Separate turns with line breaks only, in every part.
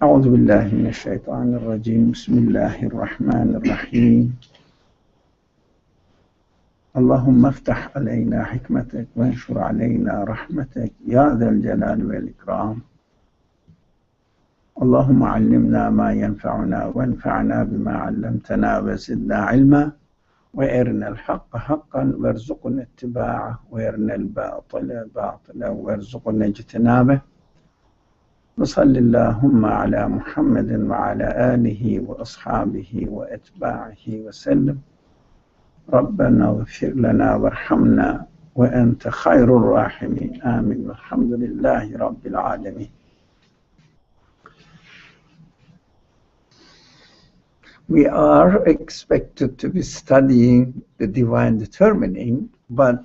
أعوذ بالله من الشيطان الرجيم بسم الله الرحمن الرحيم اللهم افتح علينا حكمتك وانشر علينا رحمتك يا ذا الجلال والإكرام اللهم علمنا ما ينفعنا وانفعنا بما علمتنا وزدنا علما وارنا الحق حقا وارزقنا اتباعه وارنا الباطل باطلا وارزقنا اجتنابه وصل اللهم على محمد وعلى آله وأصحابه وأتباعه وسلم ربنا اغفر لنا وارحمنا وأنت خير الراحمين آمين والحمد لله رب العالمين. We are expected to be studying the divine determining, but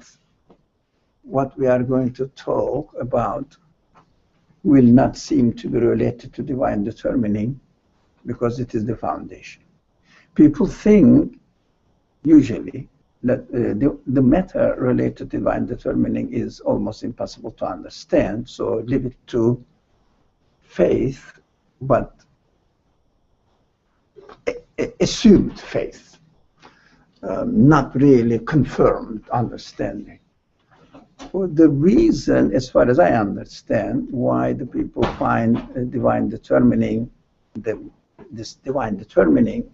what we are going to talk about will not seem to be related to divine determining because it is the foundation. People think usually that the matter related to divine determining is almost impossible to understand, so leave it to faith, but assumed faith, not really confirmed understanding. Well, the reason, as far as I understand, why the people find divine determining, this divine determining,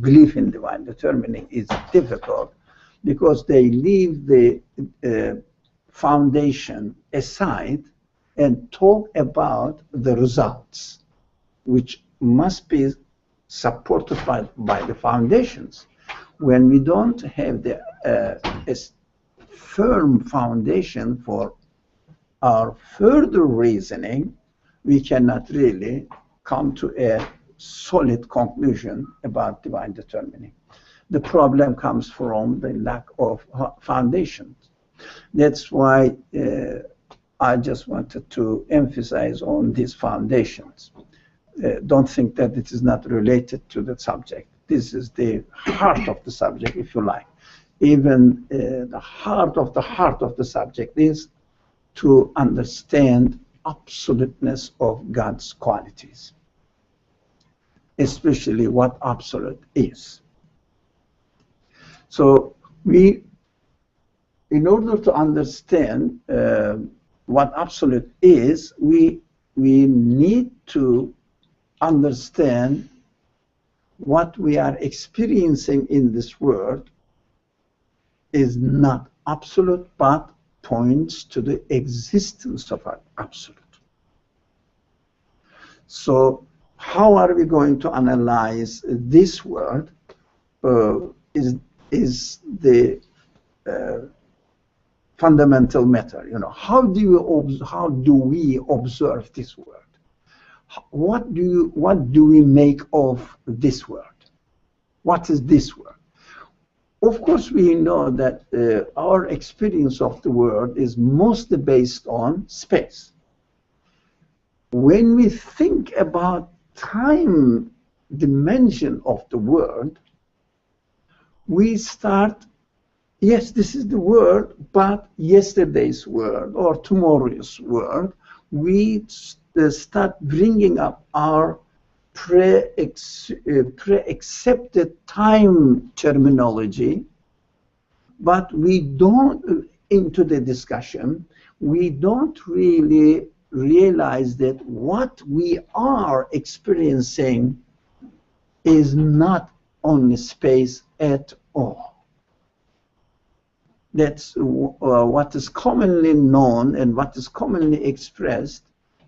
belief in divine determining is difficult, because they leave the foundation aside and talk about the results, which must be supported by the foundations. When we don't have the firm foundation for our further reasoning, we cannot really come to a solid conclusion about divine determining. The problem comes from the lack of foundations. That's why I just wanted to emphasize on these foundations. Don't think that it is not related to the subject. This is the heart of the subject, if you like. Even the heart of the subject is to understand absoluteness of God's qualities, especially what absolute is. So we, in order to understand what absolute is, we need to understand what we are experiencing in this world is not absolute, but points to the existence of an absolute. So how are we going to analyze this world is the fundamental matter. You know, how do we observe this world? What do we make of this world? What is this world? Of course, we know that our experience of the world is mostly based on space. When we think about time dimension of the world, we start, yes, this is the world, but yesterday's world or tomorrow's world, we start bringing up our pre-accepted time terminology, but we don't, into the discussion, we don't really realize that what we are experiencing is not only space at all. That's what is commonly known and what is commonly expressed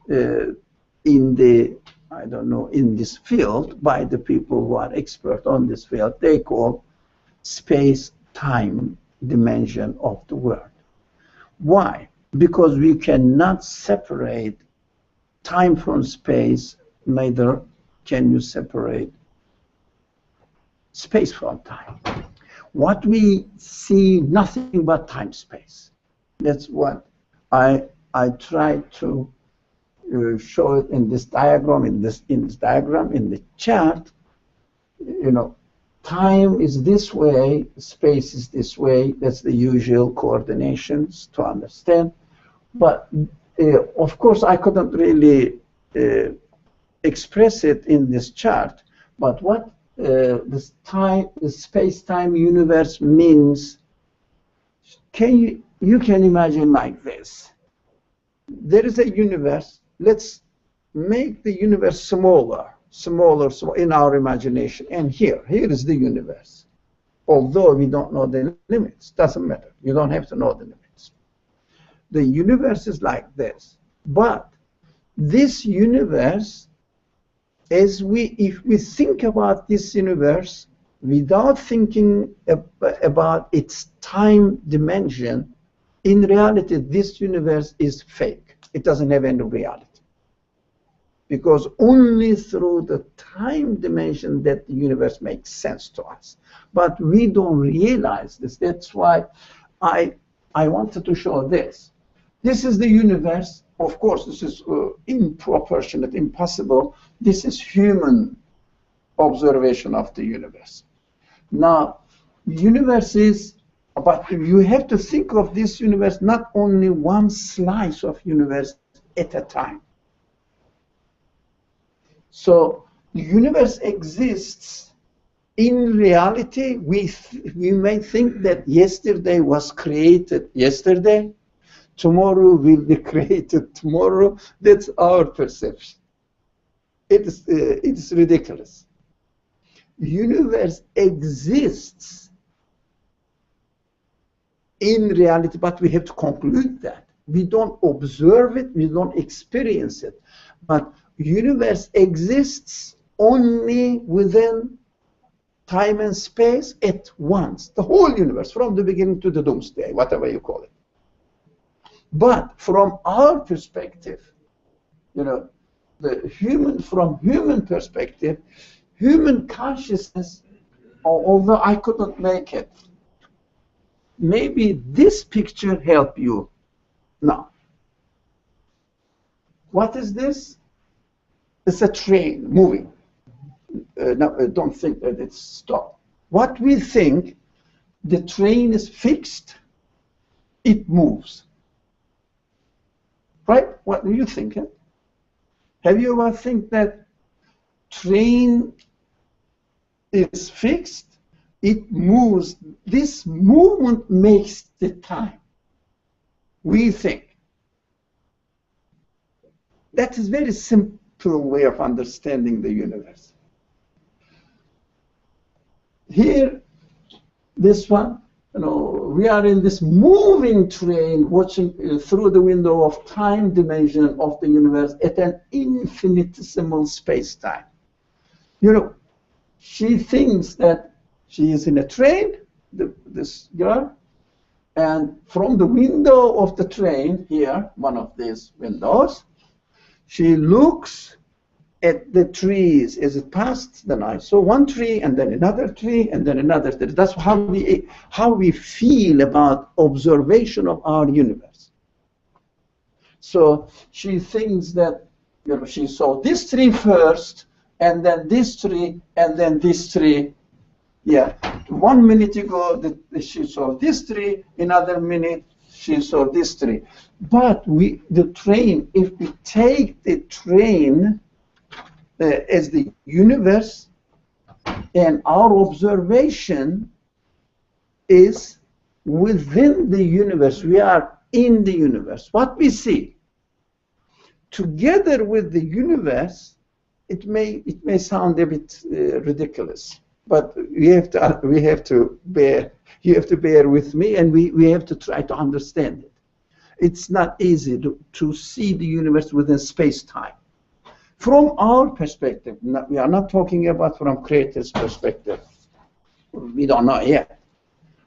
in the, I don't know, in this field by the people who are expert on this field. They call space-time dimension of the world. Why? Because we cannot separate time from space, neither can you separate space from time. What we see, nothing but time-space. That's what I tried to show it in this diagram, in this diagram, in the chart. You know, time is this way, space is this way. That's the usual coordinations to understand. But of course, I couldn't really express it in this chart, but what this time, the space-time universe means, you can imagine like this. There is a universe. Let's make the universe smaller in our imagination. And here is the universe. Although we don't know the limits, doesn't matter. You don't have to know the limits. The universe is like this. But this universe, if we think about this universe without thinking about its time dimension, in reality, this universe is fake. It doesn't have any reality. Because only through the time dimension that the universe makes sense to us. But we don't realize this. That's why I wanted to show this. This is the universe. Of course, this is improportionate, impossible. This is human observation of the universe. Now, universe is, but you have to think of this universe not only one slice of universe at a time. So the universe exists. In reality, we may think that yesterday was created yesterday, tomorrow will be created tomorrow. That's our perception. It's ridiculous. The universe exists in reality, but we have to conclude that. We don't observe it, we don't experience it. But universe exists only within time and space at once. The whole universe, from the beginning to the doomsday, whatever you call it. But from our perspective, you know, from human perspective, human consciousness, although I couldn't make it, maybe this picture help you. Now, what is this? It's a train moving. No, don't think that it's stopped. What we think, the train is fixed, it moves. Right? What do you think? Huh? Have you ever think that train is fixed, it moves, this movement makes the time? We think. That is very simple way of understanding the universe. Here, this one, you know, we are in this moving train watching through the window of time dimension of the universe at an infinitesimal space-time. You know, she thinks that she is in a train, this girl, and from the window of the train here, one of these windows, she looks at the trees as it passed. Then I saw one tree, and then another tree, and then another tree. That's how we feel about observation of our universe. So she thinks that, you know, she saw this tree first, and then this tree, and then this tree. Yeah, 1 minute ago she saw this tree, another minute she saw this tree. But the train, if we take the train as the universe, and our observation is within the universe, we are in the universe. What we see together with the universe, it may sound a bit ridiculous, but you have to bear with me, and we have to try to understand it. It's not easy to see the universe within space-time. From our perspective, we are not talking about from creator's perspective. We don't know yet.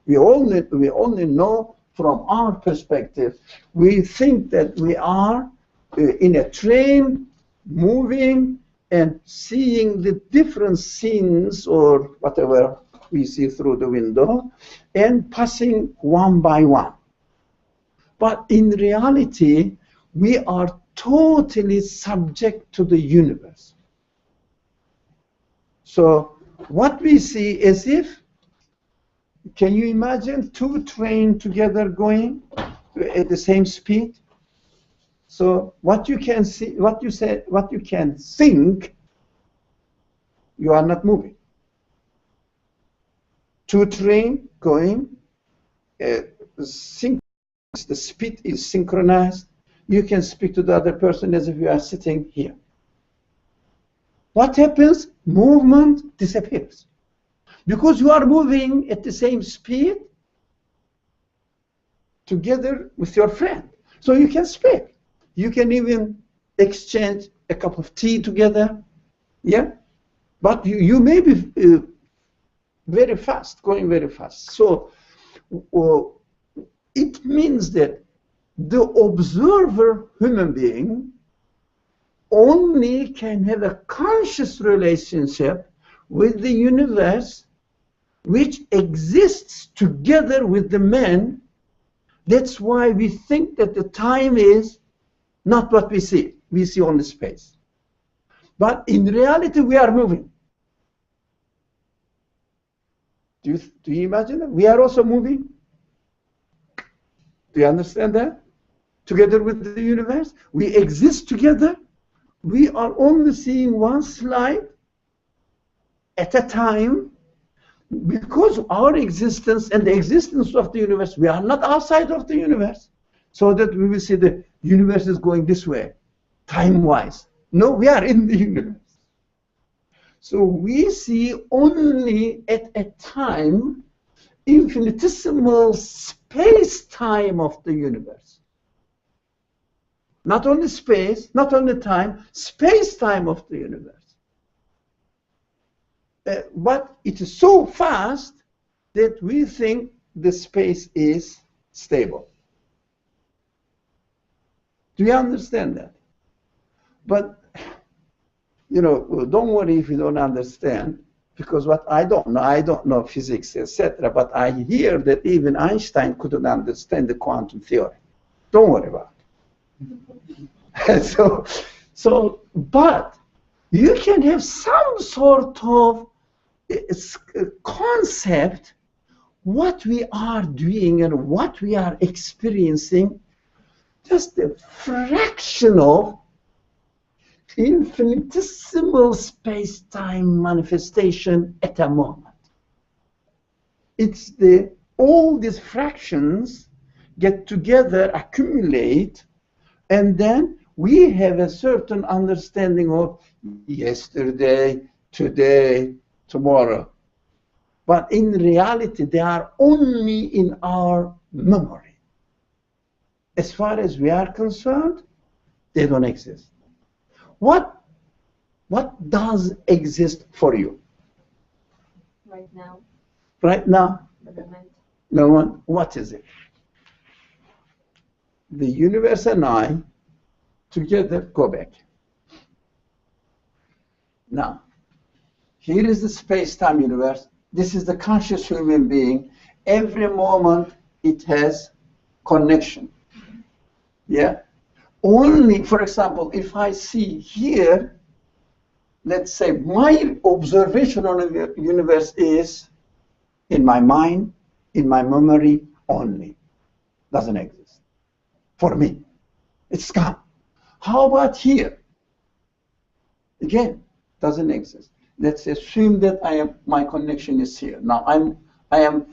We only know from our perspective. We think that we are in a train moving and seeing the different scenes or whatever we see through the window and passing one by one. But in reality, we are totally subject to the universe. So what we see is if, can you imagine two trains together going at the same speed? So what you can see, what you say, what you can think, you are not moving. Two train going, the speed is synchronized. You can speak to the other person as if you are sitting here. What happens? Movement disappears. Because you are moving at the same speed together with your friend. So you can speak. You can even exchange a cup of tea together. Yeah? But you may be very fast, going very fast. So it means that the observer human being only can have a conscious relationship with the universe which exists together with the man. That's why we think that the time is not what we see. We see only space. But in reality, we are moving. Do you imagine that? We are also moving. Do you understand that? Together with the universe, we exist together. We are only seeing one slide at a time because our existence and the existence of the universe, we are not outside of the universe. So that we will see the universe is going this way, time-wise. No, we are in the universe. So we see only at a time infinitesimal space-time of the universe. Not only space, not only time, space-time of the universe. But it is so fast that we think the space is stable. Do you understand that? But, you know, don't worry if you don't understand, because what I don't know physics, etc., but I hear that even Einstein couldn't understand the quantum theory. Don't worry about it. But you can have some sort of concept what we are doing and what we are experiencing, just a fraction of infinitesimal space-time manifestation at a moment. It's all these fractions get together, accumulate, and then we have a certain understanding of yesterday, today, tomorrow. But in reality, they are only in our memory. As far as we are concerned, they don't exist. What does exist for you?
Right now.
Right now?
The moment.
No one. What is it? The universe and I together go back. Now, here is the space-time universe. This is the conscious human being. Every moment it has connection. Yeah? Only, for example, if I see here, let's say my observation on the universe is in my mind, in my memory only. Doesn't exist. For me. It's gone. How about here? Again, doesn't exist. Let's assume that my connection is here. Now I am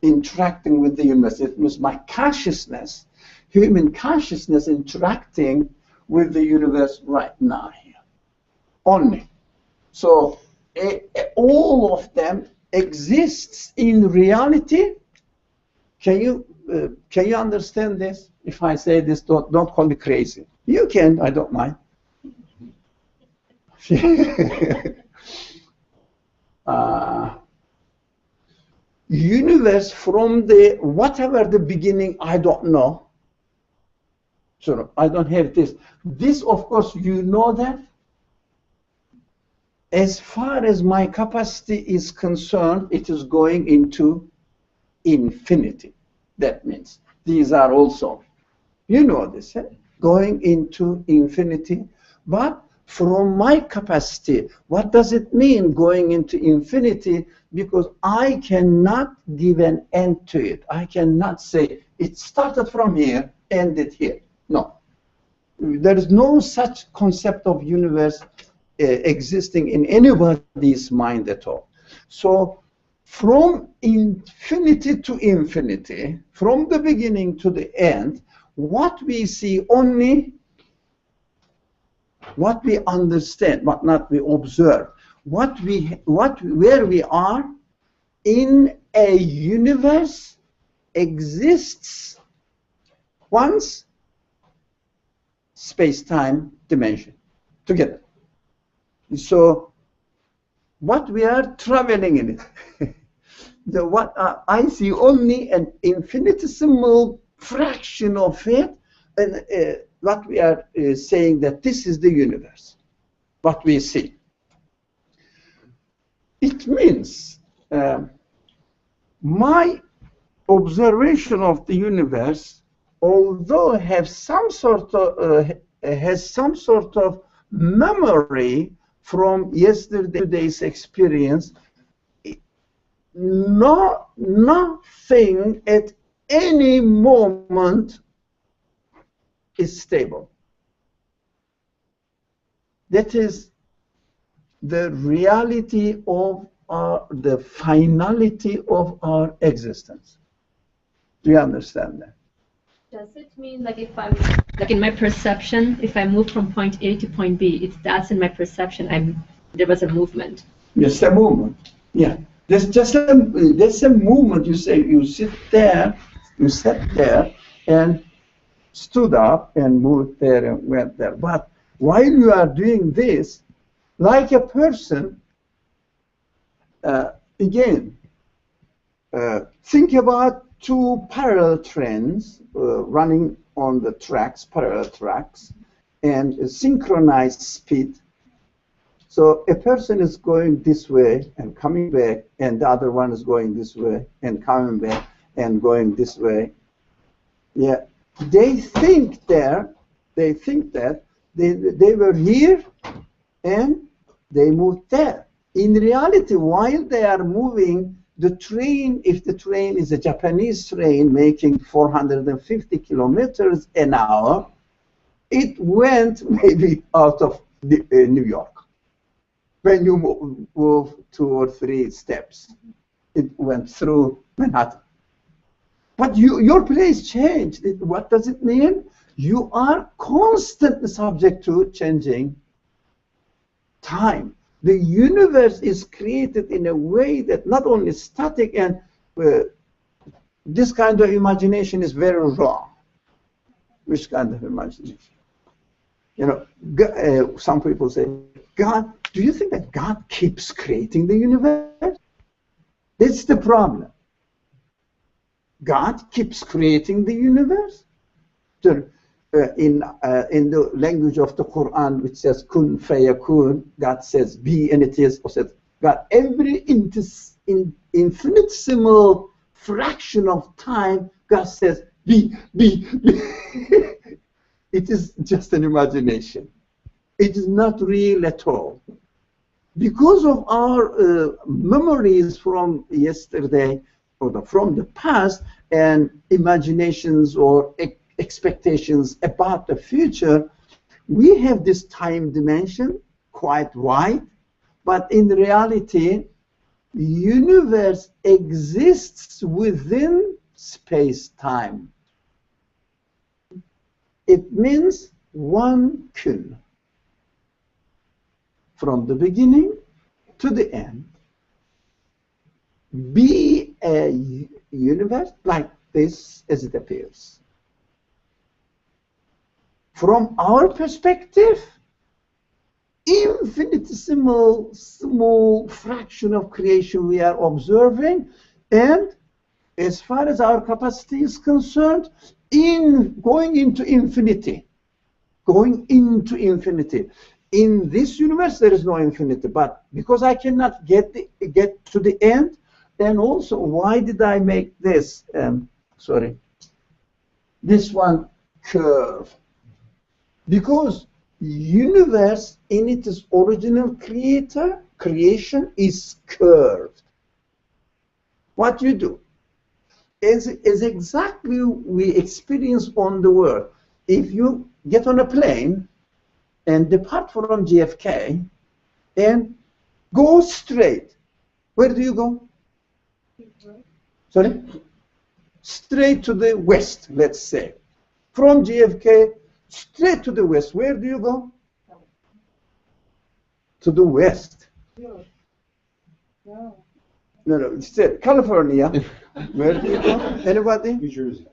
interacting with the universe. It means my consciousness, human consciousness, interacting with the universe right now here. Only. So all of them exists in reality. Can you understand this? If I say this, don't call me crazy. You can, I don't mind. Universe from whatever the beginning, I don't know. So I don't have this. This, of course, you know that. As far as my capacity is concerned, it is going into infinity. That means these are also, you know this, going into infinity. But from my capacity, what does it mean going into infinity? Because I cannot give an end to it. I cannot say it started from here, ended here. No. there is no such concept of universe existing in anybody's mind at all. So from infinity to infinity, from the beginning to the end, what we see only, what we understand, what not we observe, where we are in a universe exists once space-time dimension together. So what we are traveling in it, what I see only an infinitesimal fraction of it, and what we are saying that this is the universe, what we see. It means my observation of the universe, although has some sort of memory from yesterday's experience, nothing at any moment is stable. That is the reality of the finality of our existence. Do you understand that?
Does it mean, like, if I'm, like, in my perception, if I move from point A to point B, that's in my perception, there was a movement?
Yes, a movement. Yeah. There's a movement. You say you sit there, you sat there and stood up and moved there and went there. But while you are doing this, like a person, again, think about two parallel trains running on the tracks, parallel tracks, and synchronized speed. So a person is going this way and coming back, and the other one is going this way and coming back and going this way. Yeah, they think that they were here and they moved there. In reality, while they are moving, the train, if the train is a Japanese train making 450 kilometers an hour, it went maybe out of New York. When you move 2 or 3 steps, it went through Manhattan. But your place changed. What does it mean? You are constantly subject to changing time. The universe is created in a way that not only static, and this kind of imagination is very wrong. Which kind of imagination? You know, some people say, God, do you think that God keeps creating the universe? That's the problem. God keeps creating the universe. So, in the language of the Quran, which says kun fayakun, God says be, and it is. Or says God, every infinitesimal fraction of time, God says be. It is just an imagination. It is not real at all. Because of our memories from yesterday, or from the past, and imaginations or expectations about the future, we have this time dimension quite wide, but in reality, the universe exists within space-time. It means one kun, from the beginning to the end. Be a universe like this as it appears. From our perspective, infinitesimal small fraction of creation we are observing, and as far as our capacity is concerned, going into infinity. In this universe, there is no infinity, but because I cannot get to the end, then also, why did I make this, this one curve? Because universe in its original creation is curved. What you do is exactly we experience on the world. If you get on a plane and depart from JFK and go straight. Where do you go? Sorry? Straight to the west, let's say. From JFK, straight to the west. Where do you go? To the west. No, instead, California. Where do you go? Anybody?
New Jersey.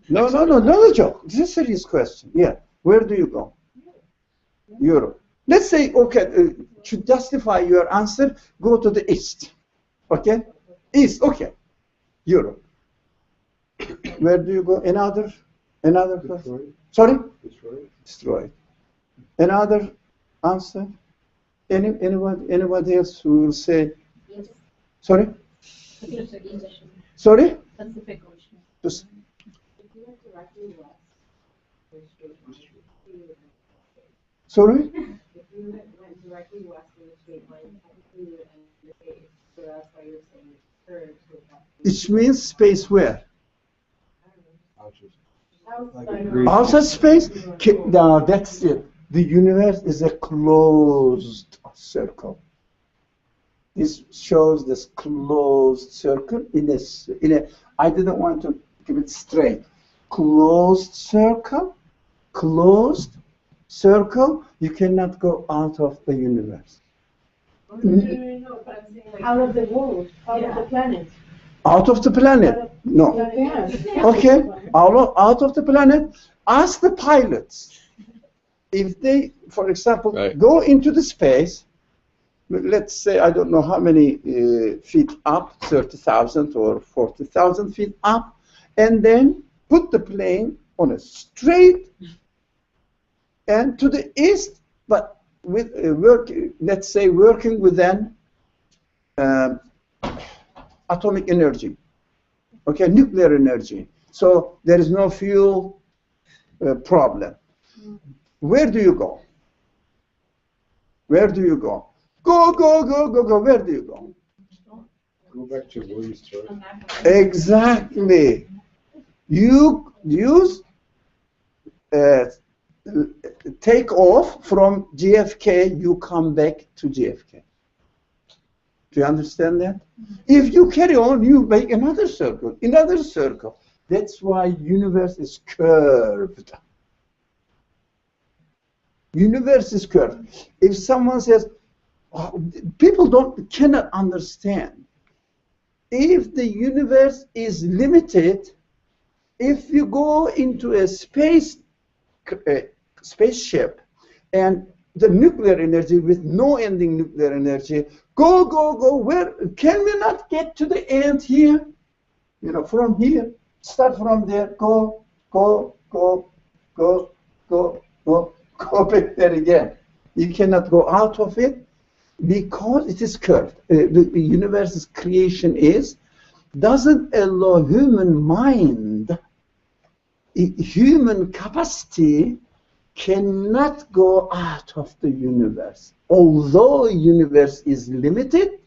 No, not a joke. This is a serious question. Yeah. Where do you go? Europe. Let's say, okay, to justify your answer, go to the east. Okay? East, okay. Europe. Where do you go? Another question? Sorry? Destroyed. Another answer? Anybody else who will say?
Yes.
Sorry?
Pacific.
Sorry?
Pacific Ocean.
Just,
If you went directly west,
sorry?
if you went directly west in the straight line, technically you would end the space. So that's why you're saying it's curved.
It means space where?
Outside.
Outside space? No, that's it. The universe is a closed circle. This shows this closed circle in a. I didn't want to give it straight. Closed circle. You cannot go out of the universe.
No, but I'm saying like
Out of the world, out of the planet.
Out of the planet? No.
Yes.
Okay. Out of the planet. Ask the pilots. If they, for example, go into the space, let's say, I don't know how many feet up, 30,000 or 40,000 feet up, and then put the plane on a straight and to the east, but with let's say working with an atomic energy, okay, nuclear energy. So there is no fuel problem. Where do you go? Where do you go? Go. Where do you go?
Go back to where you started.
Exactly. You use take off from JFK, you come back to JFK. Do you understand that? If you carry on, you make another circle. That's why universe is curved. Universe is curved. If someone says, oh, people cannot understand. If the universe is limited, if you go into a spaceship and the nuclear energy with no ending nuclear energy, go, where can we not get to the end here? You know, from here, start from there, go back there again. You cannot go out of it because it is curved. The universe's creation doesn't allow human mind, human capacity cannot go out of the universe. Although universe is limited,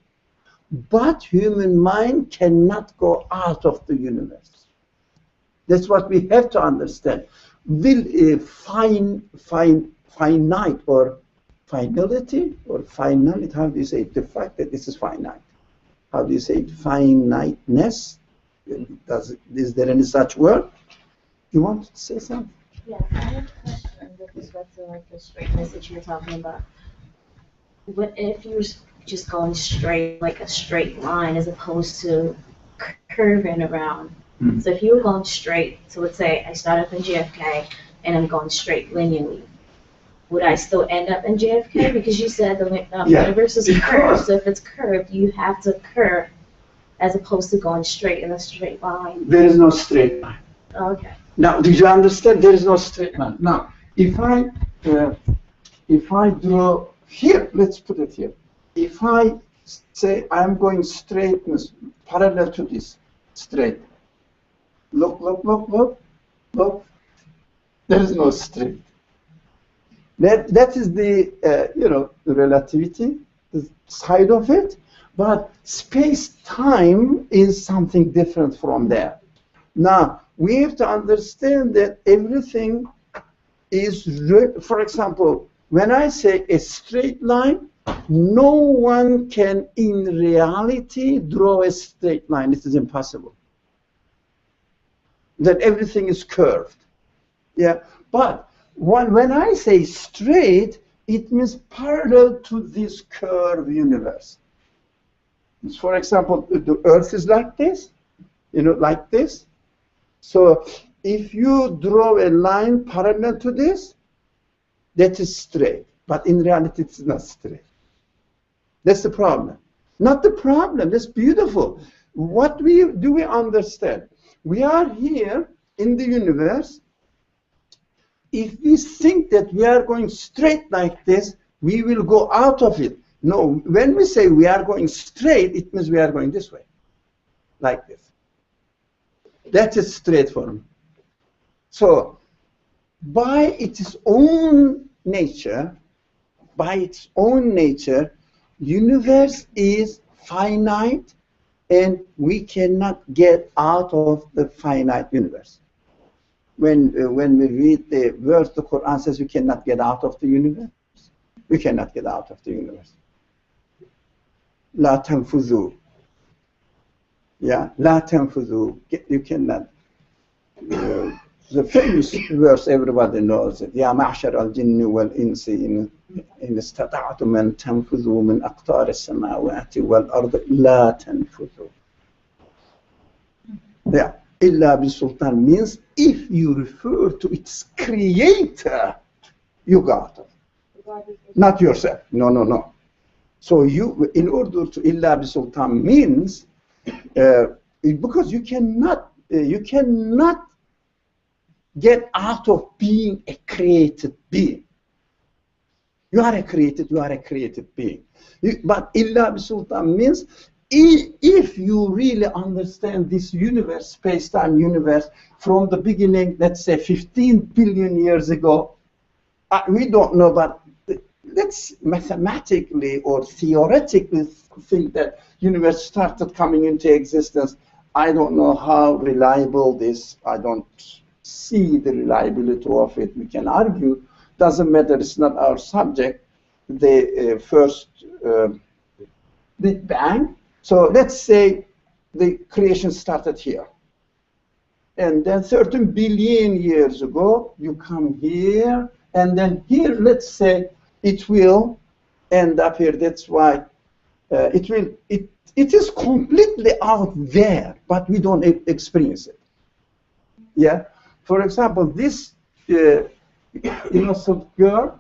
but human mind cannot go out of the universe. That's what we have to understand. Will finite or finality or finality, how do you say it? The fact that this is finite. How do you say it? Finiteness? Is there any such word? You want to say something?
Yes, I have a question with respect to like the straightness that you were talking about. What if you're just going straight, like a straight line, as opposed to curving around?
Mm-hmm.
So if you were going straight, so let's say I start up in JFK and I'm going straight linearly, would I still end up in JFK? Because you said the universe is curved, so if it's curved, you have to curve as opposed to going straight in a straight line.
There is no straight line.
Okay.
Now, did you understand? There is no straight line. Now, if I draw here, let's put it here. If I say I'm going straight, parallel to this, straight. Look. There is no straight. That is the the relativity, the side of it. But space-time is something different from that. Now, we have to understand that everything is, for example, when I say a straight line, no one can in reality draw a straight line. It is impossible. That everything is curved. Yeah, but when I say straight, it means parallel to this curved universe. For example, the Earth is like this, you know, like this. So if you draw a line parallel to this, that is straight. But in reality, it's not straight. That's the problem. Not the problem. That's beautiful. What do we understand? We are here in the universe. If we think that we are going straight like this, we will go out of it. No, when we say we are going straight, it means we are going this way, like this. That is straight for me. So, by its own nature, universe is finite, and we cannot get out of the finite universe. When we read the verse, the Quran says we cannot get out of the universe. We cannot get out of the universe. La tanfuzu. Yeah, la tanfuzu. You cannot. The famous verse everybody knows it. Ya ma'shar al-jinni wal-insi in istata'tum an tanfuzu min aqtar as-samawati wal-ard la tanfuzu. Yeah. Illa bi-sultan means if you refer to its creator, you got it. Not yourself. No, no, no. So you, in order to illa bi-sultan means because you cannot get out of being a created being. You are a created being. But illa bi-sultan means if you really understand this universe, space-time universe, from the beginning, let's say 15 billion years ago, we don't know, but let's mathematically or theoretically think that universe started coming into existence. I don't know how reliable this, I don't see the reliability of it. We can argue, doesn't matter, it's not our subject. The first Big Bang. So let's say the creation started here. And then 13 billion years ago, you come here, and then here, let's say, it will end up here. That's why it is completely out there, but we don't experience it. Yeah. For example, this innocent girl,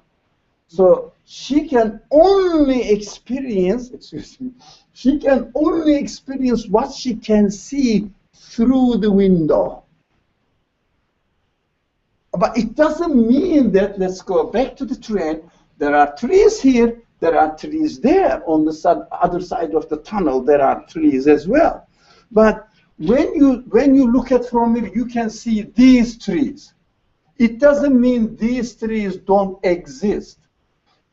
so she can only experience, she can only experience what she can see through the window. But it doesn't mean that, let's go back to the train, there are trees here, there are trees there. On the other side of the tunnel, there are trees as well. But when you look at from here, you can see these trees. It doesn't mean these trees don't exist.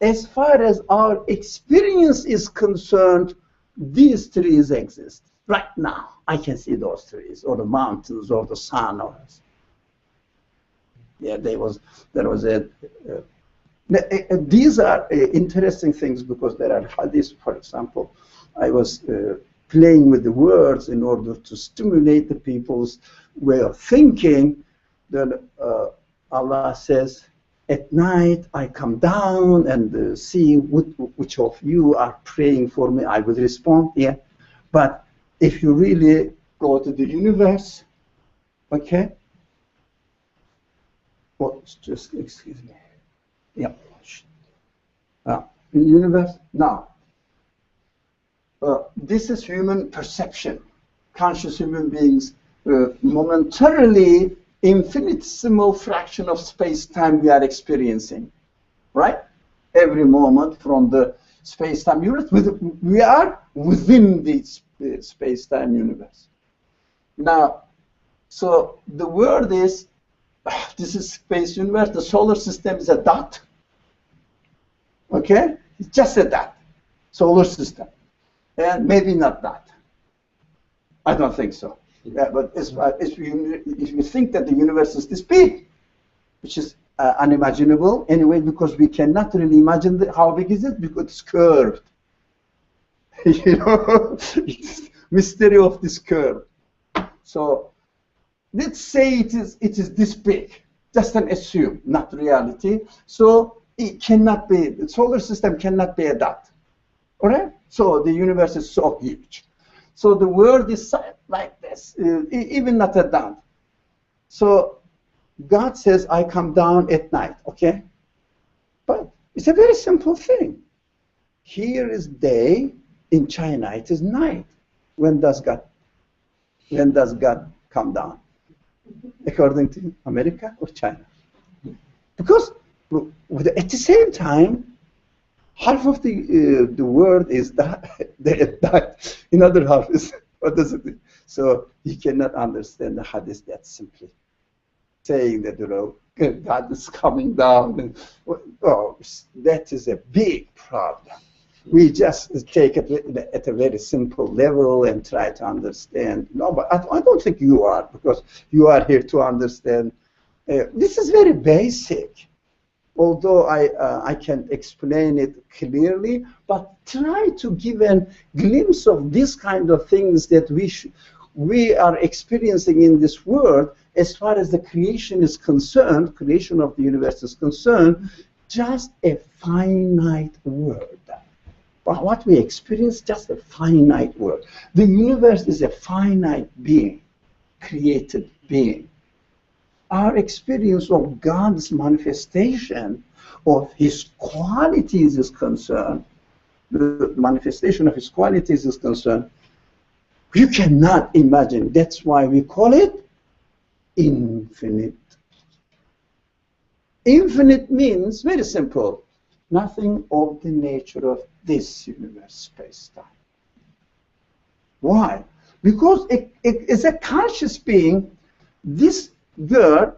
As far as our experience is concerned, these trees exist. Right now, I can see those trees, or the mountains, or the sun. Or yeah, there was a. These are interesting things because there are hadiths, for example. I was playing with the words in order to stimulate the people's way of thinking. That Allah says, at night I come down and see which of you are praying for me. I will respond, yeah. But if you really go to the universe, okay? Well, just excuse me. Yeah. In the universe, now, this is human perception. Conscious human beings, momentarily, infinitesimal fraction of space-time we are experiencing, right? Every moment from the space-time universe, we are within the space-time universe. Now, so the word is, this is space universe, the solar system is a dot, okay? It's just a dot, solar system, and maybe not that. I don't think so. Yeah, but if you think that the universe is this big, which is unimaginable anyway, because we cannot really imagine how big is it, because it's curved. You know, it's mystery of this curve. So let's say it is this big, just an assume, not reality. So it cannot be, the solar system cannot be a dot. All right? So the universe is so huge. So the world is like this, even not a dot. So God says, I come down at night, okay? But it's a very simple thing. Here is day, in China it is night. When does God come down? According to America or China? Because at the same time, half of the world is that, another half is, what does it mean? So he cannot understand the hadith that simply saying that, you know, God is coming down. And, oh, that is a big problem. We just take it at a very simple level and try to understand. No, but I don't think you are, because you are here to understand. This is very basic. Although I can't explain it clearly, but try to give a glimpse of this kind of things that we are experiencing in this world, as far as the creation is concerned, creation of the universe is concerned, just a finite world. But what we experience, just a finite world. The universe is a finite being, created being. Our experience of God's manifestation of His qualities is concerned, the manifestation of His qualities is concerned, you cannot imagine. That's why we call it infinite. Infinite means, very simple, nothing of the nature of this universe, space-time. Why? Because it is a conscious being. This girl,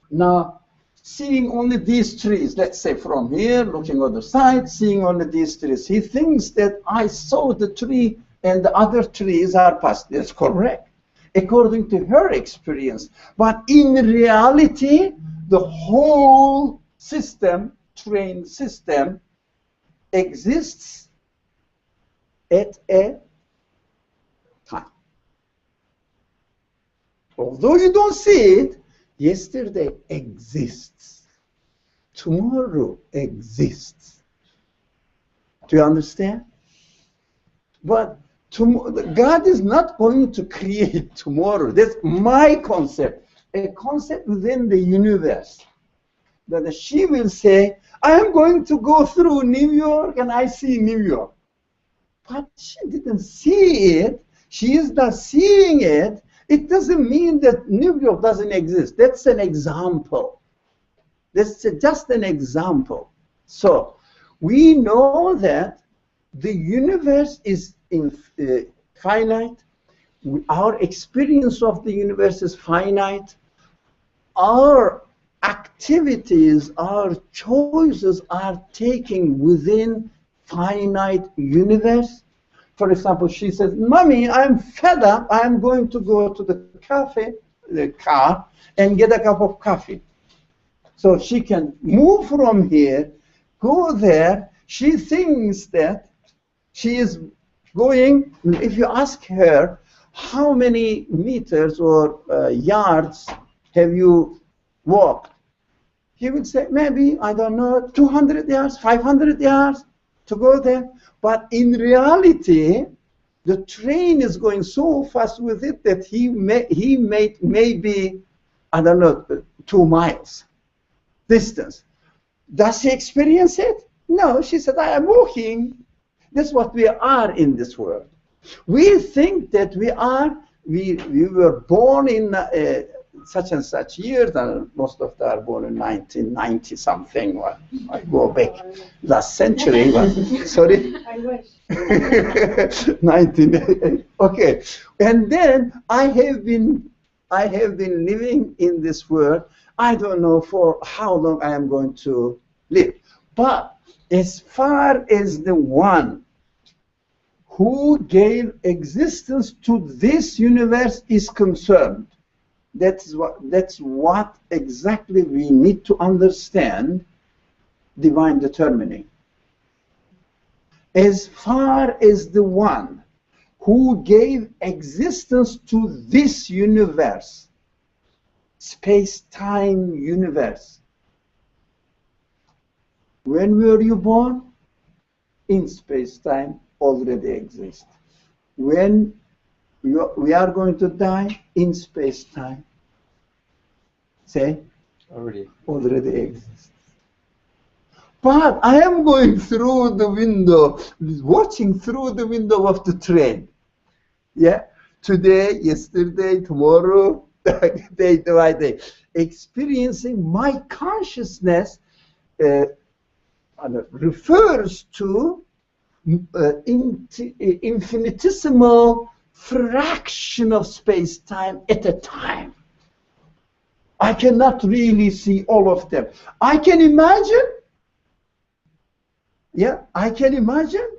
now seeing only these trees, let's say from here, looking on the side, seeing only these trees, he thinks that I saw the tree and the other trees are past. That's correct, according to her experience. But in reality, the whole system, train system, exists at a time. Although you don't see it, yesterday exists. Tomorrow exists. Do you understand? But God is not going to create tomorrow. That's my concept, a concept within the universe. That she will say, I am going to go through New York and I see New York. But she didn't see it. She is not seeing it. It doesn't mean that New York doesn't exist. That's an example. That's just an example. So we know that the universe is finite. Our experience of the universe is finite. Our activities, our choices are taken within finite universe. For example, she says, Mommy, I'm fed up. I'm going to go to the cafe, the car, and get a cup of coffee. So she can move from here, go there. She thinks that she is going, if you ask her, how many meters or yards have you walked? He would say, maybe, I don't know, 200 yards, 500 yards to go there. But in reality, the train is going so fast with it that he made maybe, I don't know, 2 miles distance. Does he experience it? No, she said, I am walking. That's what we are in this world. We think that we were born in such and such years, and most of them are born in 1990 something. Well, I go back last century. But, sorry.
I wish.
1980. Okay, and then I have been living in this world. I don't know for how long I am going to live, but as far as the one who gave existence to this universe is concerned, That's what exactly we need to understand divine determining. As far as the one who gave existence to this universe, space-time universe. When were you born? In space-time already exists. When we are going to die, in space-time. Say? Already exists. But I am going through the window, watching through the window of the train. Yeah? Today, yesterday, tomorrow, day by day. Experiencing my consciousness refers to infinitesimal fraction of space-time at a time. I cannot really see all of them. I can imagine. Yeah, I can imagine.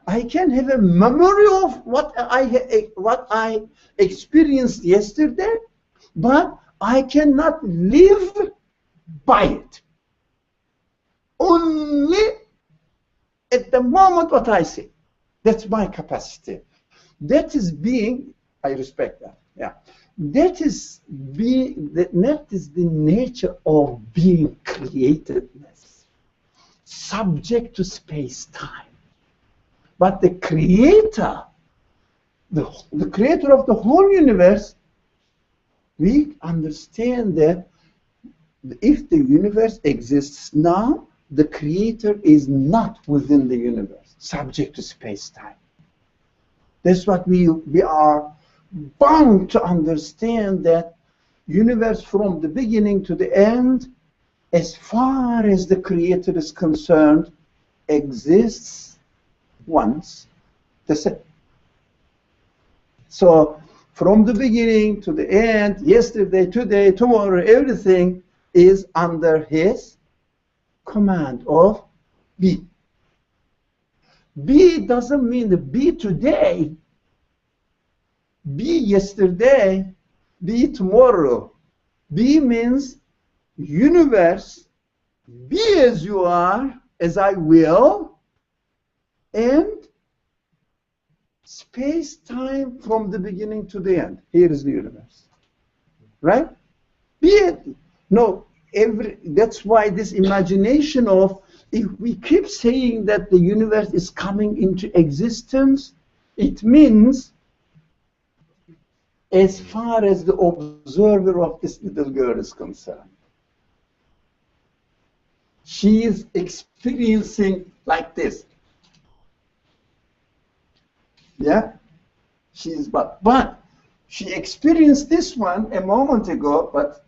I can have a memory of what I experienced yesterday, but I cannot live by it. Only at the moment what I see. That's my capacity. That is being, I respect that, yeah. That is the nature of being createdness, subject to space-time. But the creator, the creator of the whole universe, we understand that if the universe exists now, the creator is not within the universe, subject to space-time. That's what we are bound to understand, that universe from the beginning to the end, as far as the creator is concerned, exists once. That's it. So from the beginning to the end, yesterday, today, tomorrow, everything is under his command of be. Be doesn't mean the be today, be yesterday, be tomorrow. Be means universe, be as you are, as I will, and space-time from the beginning to the end. Here is the universe. Right? Be it. No, that's why this imagination of, if we keep saying that the universe is coming into existence, it means as far as the observer of this little girl is concerned. She is experiencing like this. Yeah? But she experienced this one a moment ago, but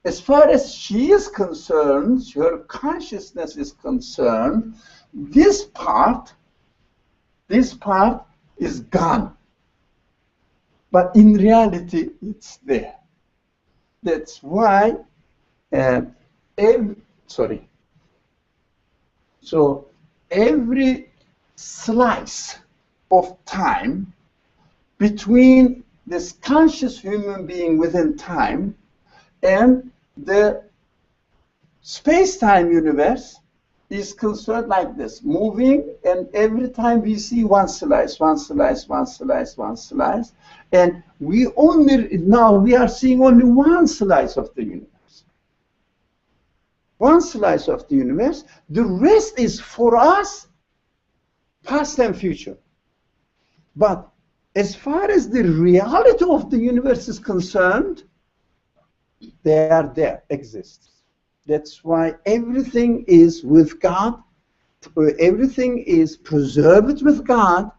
as far as she is concerned, her consciousness is concerned, this part is gone. But in reality, it's there. That's why, so every slice of time between this conscious human being within time and the space-time universe is concerned like this, moving, and every time we see one slice, and we are seeing only one slice of the universe. One slice of the universe. The rest is for us past and future. But as far as the reality of the universe is concerned, they are there, exist. That's why everything is with God, everything is preserved with God,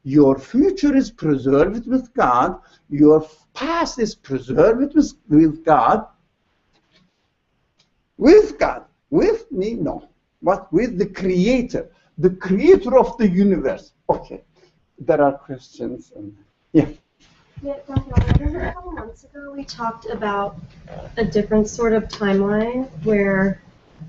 your future is preserved with God, your past is preserved with God. With God, with me, no, but with the creator of the universe. Okay, there are questions. Yeah.
Yeah, Dr. Remember a couple months ago we talked about a different sort of timeline where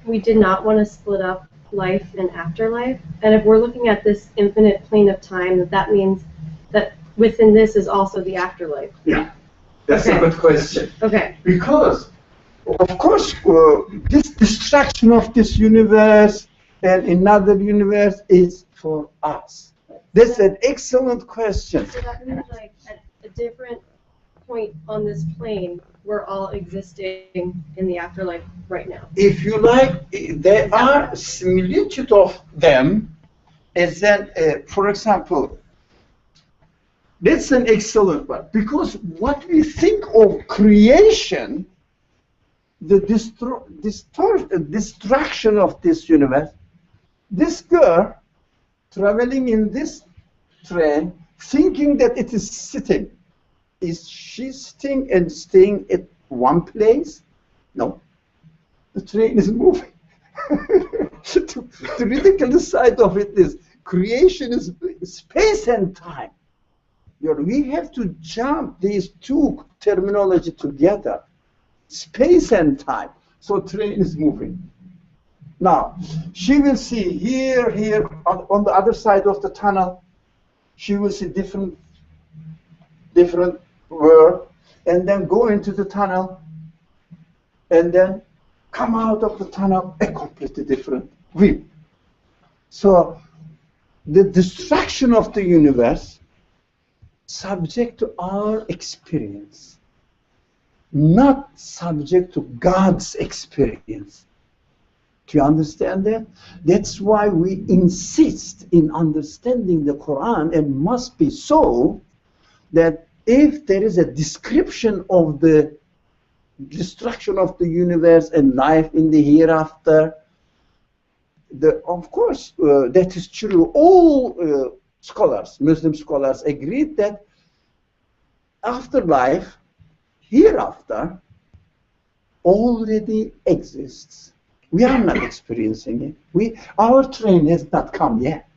we did not want to split up life and afterlife. And if we're looking at this infinite plane of time, that means that within this is also the afterlife.
Yeah. That's a good question.
Okay.
Because, of course, this distraction of this universe and another universe is for us. That's an excellent question.
So that means like at a different point on this plane, we're all existing in the afterlife right now.
If you like, there are similitude of them. As then, for example, that's an excellent one, because what we think of creation, the destruction of this universe, this girl traveling in this train, thinking that it is sitting. Is she sitting and staying at one place? No. The train is moving. The ridiculous side of it is creation is space and time. We have to jump these two terminology together, space and time. So train is moving. Now, she will see here, on the other side of the tunnel, she will see different world, and then go into the tunnel, and then come out of the tunnel, a completely different view. So, the destruction of the universe subject to our experience, not subject to God's experience. Do you understand that? That's why we insist in understanding the Quran, and must be so, that if there is a description of the destruction of the universe and life in the hereafter, of course, that is true. All scholars, Muslim scholars, agreed that afterlife, hereafter, already exists. We are not experiencing it. Our train has not come yet.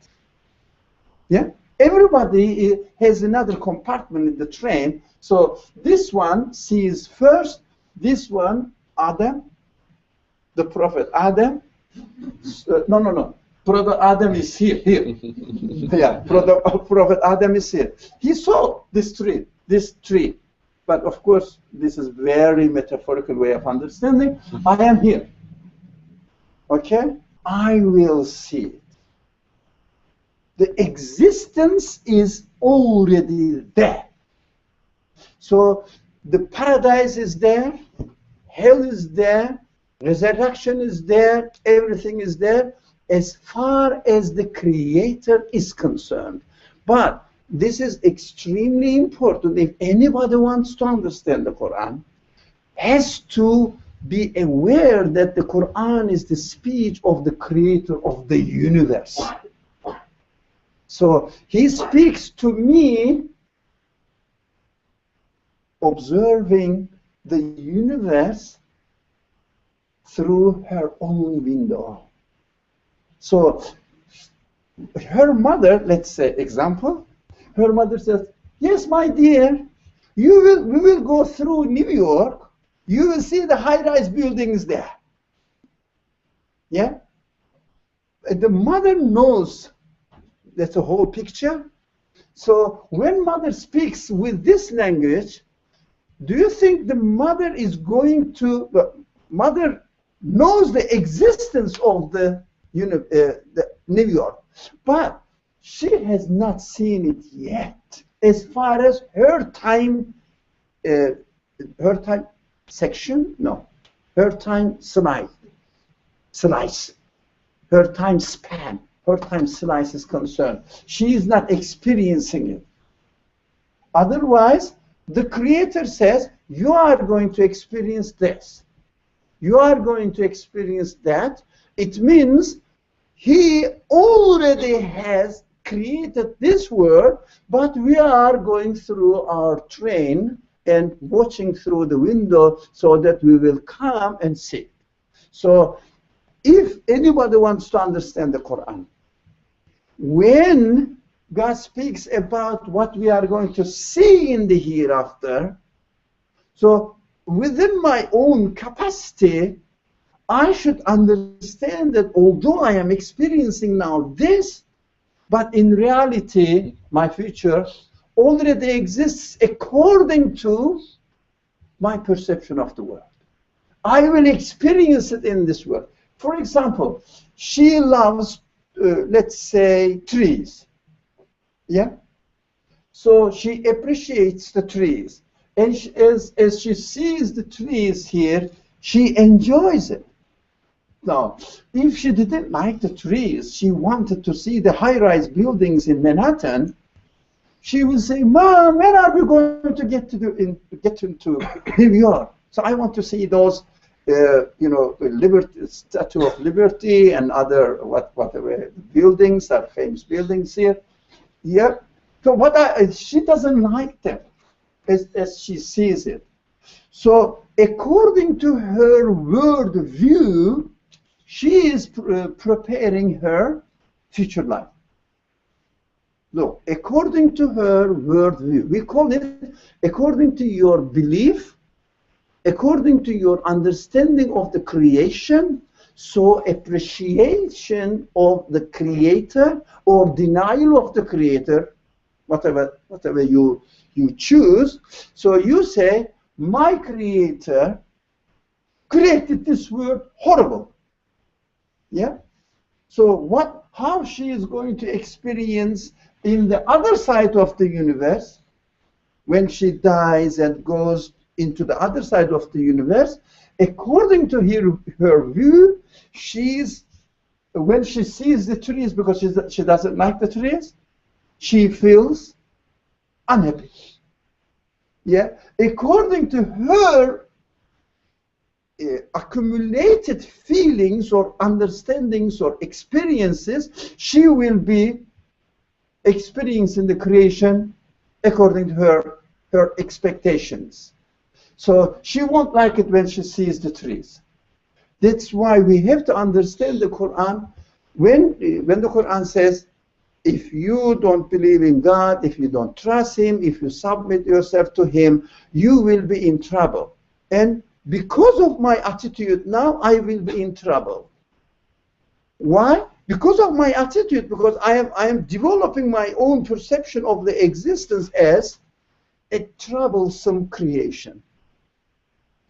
Yeah? Everybody has another compartment in the train. So this one sees first, this one, Adam, the Prophet Adam. No. Prophet Adam is here. Yeah, Prophet Adam is here. He saw this tree. But of course, this is very metaphorical way of understanding. I am here. Okay? I will see it. The existence is already there. So the paradise is there, hell is there, resurrection is there, everything is there, as far as the Creator is concerned. But this is extremely important. If anybody wants to understand the Quran, has to be aware that the Quran is the speech of the Creator of the universe. So he speaks to me observing the universe through her own window. So her mother, let's say example, her mother says, yes, my dear, we will go through New York, you will see the high-rise buildings there. Yeah? The mother knows that's a whole picture. So when mother speaks with this language, do you think the mother is going to, mother knows the existence of the New York, but she has not seen it yet as far as her time section, no, her time slice, her time span, her time slice is concerned. She is not experiencing it. Otherwise, the Creator says, you are going to experience this. You are going to experience that. It means He already has created this world, but we are going through our train and watching through the window so that we will come and see. So if anybody wants to understand the Quran, when God speaks about what we are going to see in the hereafter, so within my own capacity, I should understand that although I am experiencing now this, but in reality, my future already exists according to my perception of the world. I will experience it in this world. For example, she loves, let's say, trees. Yeah? So she appreciates the trees. And as she sees the trees here, she enjoys it. Now, if she didn't like the trees, she wanted to see the high-rise buildings in Manhattan, she will say, Mom, when are we going to get into New York? So I want to see those, Statue of Liberty and other whatever buildings, are famous buildings here. Yeah. So she doesn't like them as she sees it. So according to her world view, she is preparing her future life. Look, according to her worldview, we call it according to your belief, according to your understanding of the creation, so appreciation of the creator or denial of the creator, whatever you choose. So you say, my creator created this world horrible. Yeah? So how she is going to experience in the other side of the universe, when she dies and goes into the other side of the universe, according to her view, when she sees the trees, because she doesn't like the trees, she feels unhappy. Yeah, according to her accumulated feelings or understandings or experiences, she will be experiencing the creation according to her expectations. So she won't like it when she sees the trees. That's why we have to understand the Quran. When the Quran says, if you don't believe in God, if you don't trust Him, if you submit yourself to Him, you will be in trouble. And because of my attitude now, I will be in trouble. Why? Because of my attitude, because I am developing my own perception of the existence as a troublesome creation.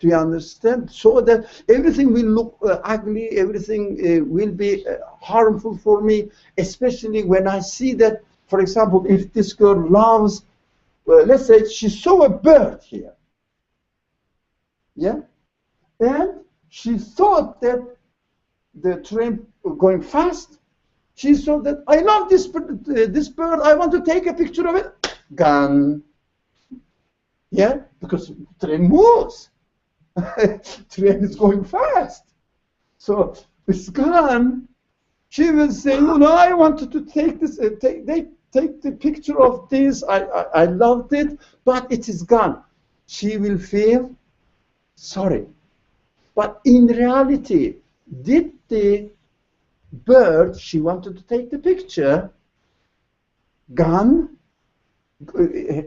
Do you understand? So that everything will look ugly, everything will be harmful for me, especially when I see that, for example, if this girl loves, let's say she saw a bird here. Yeah? And she thought that the train going fast, she saw that, I love this bird, I want to take a picture of it. Gone. Yeah? Because the train moves. Train is going fast. So it's gone. She will say, I wanted to take this, take the picture of this, I loved it, but it is gone. She will feel sorry. But in reality, did the bird she wanted to take the picture gone?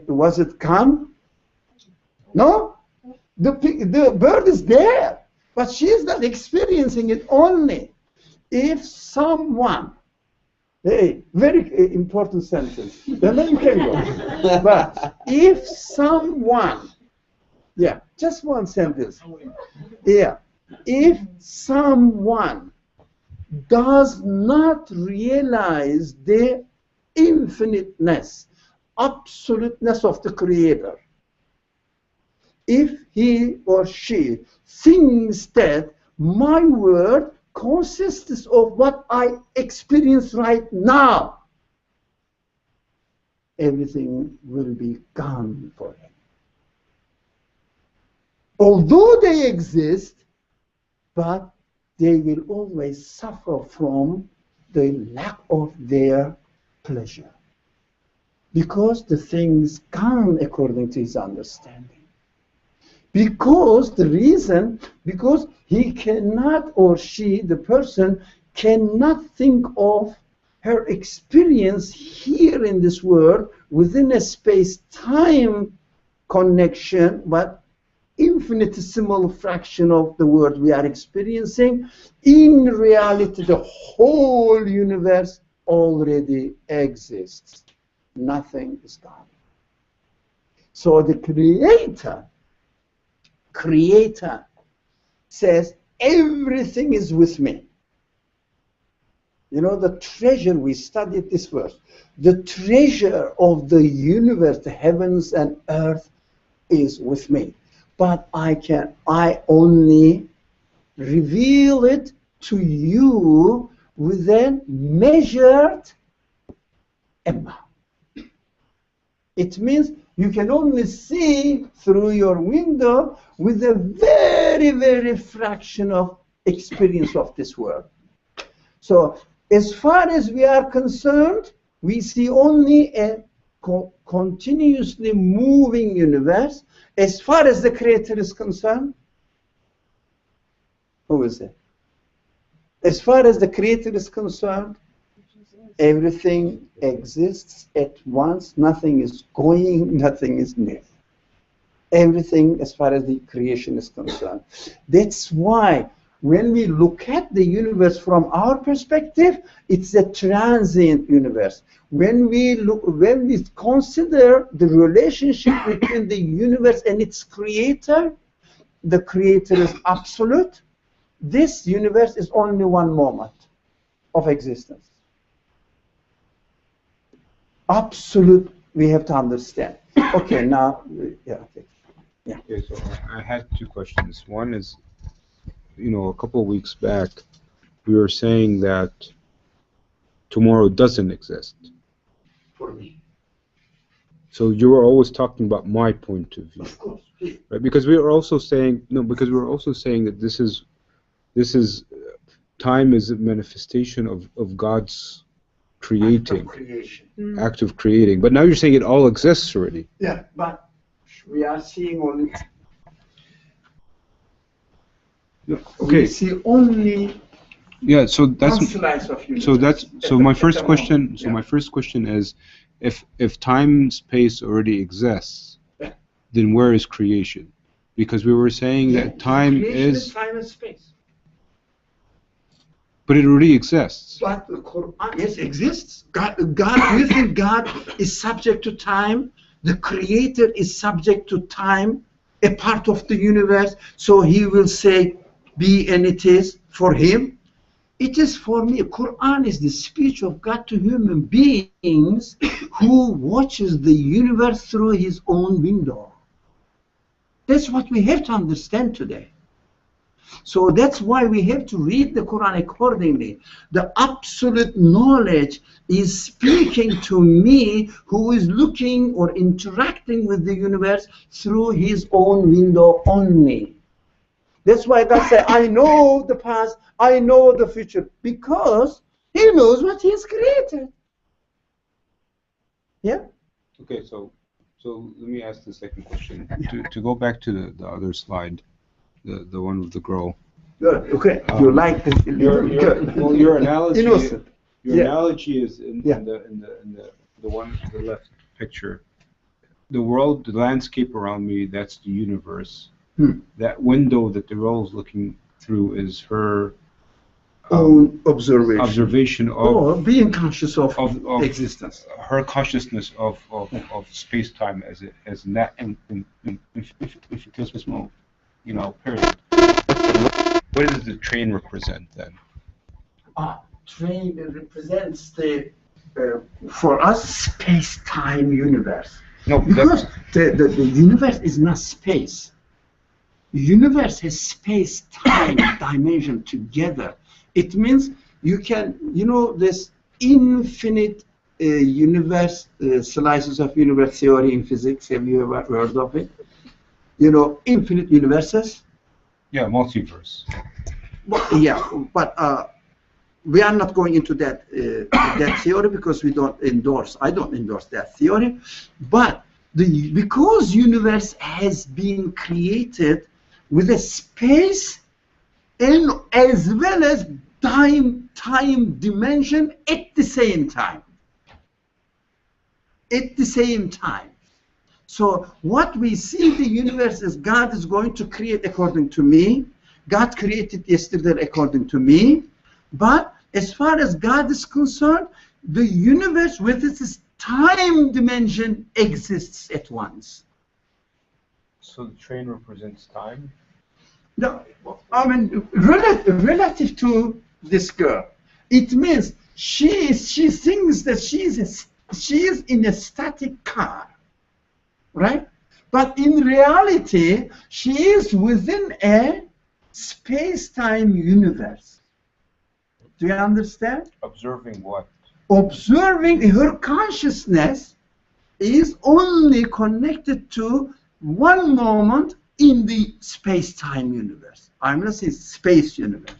Was it gone? No? The bird is there, but she is not experiencing it only. If someone, hey, very important sentence, then you can go. But if someone, yeah, just one sentence. Yeah, if someone does not realize the infiniteness, absoluteness of the Creator, if he or she thinks that my world consists of what I experience right now, everything will be gone for him. Although they exist, but they will always suffer from the lack of their pleasure, because the things gone according to his understanding. Because he cannot, or she, the person, cannot think of her experience here in this world within a space-time connection, but infinitesimal fraction of the world we are experiencing. In reality, the whole universe already exists. Nothing is gone. So the Creator Creator, says, everything is with me. You know, the treasure, we studied this verse, the treasure of the universe, the heavens and earth, is with me. But I only reveal it to you with a measured amount. It means you can only see through your window with a very, very fraction of experience of this world. So as far as we are concerned, we see only a continuously moving universe. As far as the Creator is concerned, who is it? As far as the Creator is concerned, everything exists at once. Nothing is going, nothing is new. Everything as far as the creation is concerned. That's why when we look at the universe from our perspective, it's a transient universe. When we consider the relationship between the universe and its creator, the creator is absolute. This universe is only one moment of existence. Absolute, we have to understand. Okay, now, yeah, okay. Yeah.
Okay, so I had two questions. One is, you know, a couple of weeks back, we were saying that tomorrow doesn't exist.
For me.
So you were always talking about my point of view.
Of course.
Right? Because we were also saying, that this is time is a manifestation of God's creating. Act of creating. But now you're saying it all exists already.
Yeah, but we are seeing only.
Okay.
We see only.
Yeah. So that's. So my first question. So
yeah.
my first question is, if time space already exists,
yeah.
then where is creation? Because we were saying that time is
time and space.
But it already exists.
But the Quran, yes, exists. God, do you think God is subject to time? The Creator is subject to time, a part of the universe, so He will say, be and it is for Him. It is for me. Quran is the speech of God to human beings who watches the universe through His own window. That's what we have to understand today. So that's why we have to read the Quran accordingly. The absolute knowledge is speaking to me who is looking or interacting with the universe through his own window only. That's why God said, I know the past, I know the future, because He knows what He has created. Yeah?
Okay, so let me ask the second question. To go back to the other slide, the one with the girl.
Good. Okay. You like this?
Your analogy.
Innocent.
Your analogy is in the one the left picture. The world, the landscape around me, that's the universe. That window that the girl is looking through is her
own observation
of
being conscious of existence.
Her consciousness of space-time as that infinitesimal, period. What does the train represent then?
Train represents the for us space-time universe.
No,
because the universe is not space. The universe has space-time dimension together. It means you can, this infinite universe, slices of universe theory in physics. Have you ever heard of it? Infinite universes.
Yeah, multiverse.
Well, yeah, but we are not going into that that theory because we don't endorse. I don't endorse that theory. But because universe has been created with a space and as well as time dimension at the same time. At the same time. So what we see the universe is God is going to create according to me. God created yesterday according to me. But as far as God is concerned, the universe with its time dimension exists at once.
So the train represents time?
No, I mean, relative to this girl, it means she thinks that she is in a static car, right? But in reality, she is within a space-time universe. Do you understand?
Observing what?
Observing her consciousness is only connected to one moment in the space-time universe. I'm not saying space universe.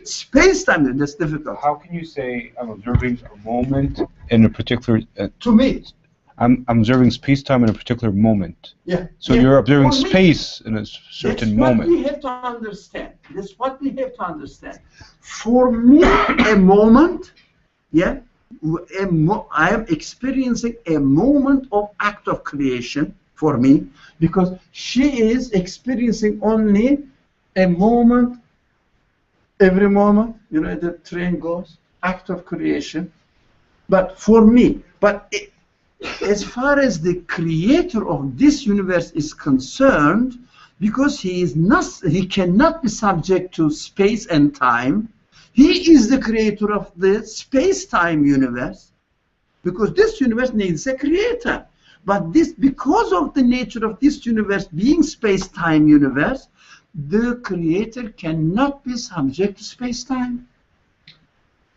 Space-time, that's difficult.
How can you say I'm observing a moment in a particular...
To me.
I'm observing space-time in a particular moment.
Yeah.
So
yeah.
you're observing
For me,
space in a certain moment.
That's what we have to understand. That's what we have to understand. For me, a moment, yeah, I am experiencing a moment of act of creation for me, because she is experiencing only a moment, every moment, you know, the train goes, act of creation. But for me, as far as the creator of this universe is concerned, because he cannot be subject to space and time, he is the creator of the space-time universe, because this universe needs a creator. But because of the nature of this universe being space-time universe, the creator cannot be subject to space-time.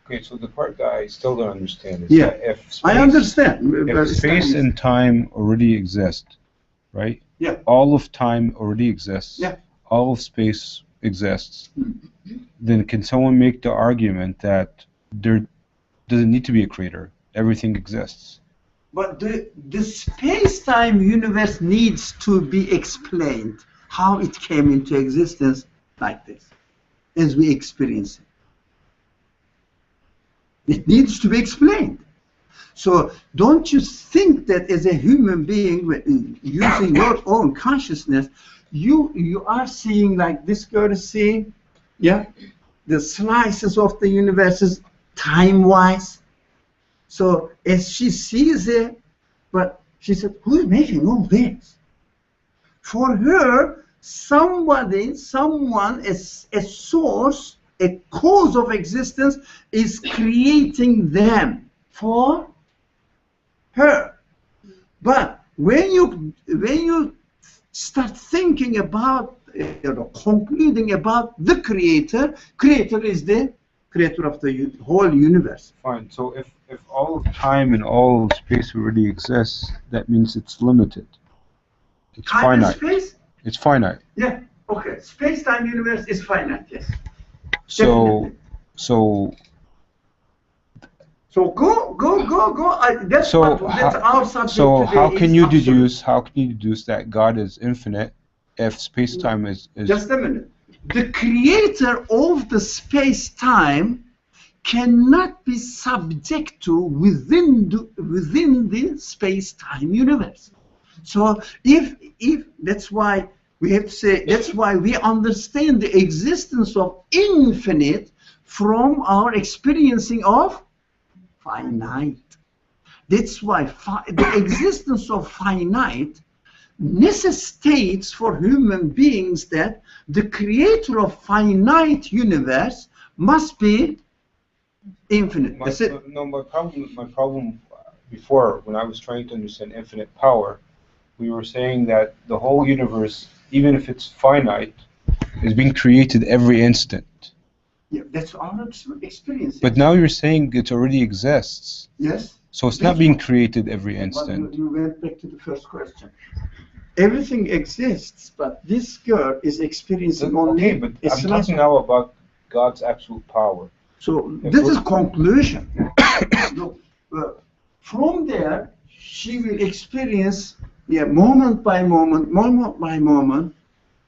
Okay, so the part that I still don't understand is
Yeah,
that if space,
I understand.
if space and time already exist, right?
Yeah.
All of time already exists.
Yeah.
All of space exists. Then can someone make the argument that there doesn't need to be a creator? Everything exists.
But the space-time universe needs to be explained, how it came into existence like this, as we experience it. It needs to be explained. So don't you think that as a human being, using your own consciousness, you are seeing like this girl is seeing, yeah, the slices of the universes time-wise. So as she sees it, but she said, who's making all this? For her, someone, a source, a cause of existence is creating them for her. But when you start thinking about, concluding about the creator is the creator of the whole universe.
Fine. So if all of time and all of space already exists, that means it's limited. It's
Time
finite.
and space?
It's finite.
Yeah. Okay. Space-time universe is finite. Yes.
So
go. That's our subject
so
today.
how can
is
you
absolute.
deduce that God is infinite if space-time is
Just a minute. The creator of the space-time cannot be subject to within the space-time universe. So if that's why we have to say, that's why we understand the existence of infinite from our experiencing of finite. That's why the existence of finite necessitates for human beings that the creator of finite universe must be infinite. That's it.
No, my problem before, when I was trying to understand infinite power, we were saying that the whole universe, even if it's finite, is being created every instant.
Yeah, that's our experience.
But now you're saying it already exists.
Yes.
So it's not being created every instant.
But you went back to the first question. Everything exists, but this girl is experiencing only.
Okay, but I'm talking now about God's actual power.
So this is conclusion. Look, from there, she will experience, moment by moment,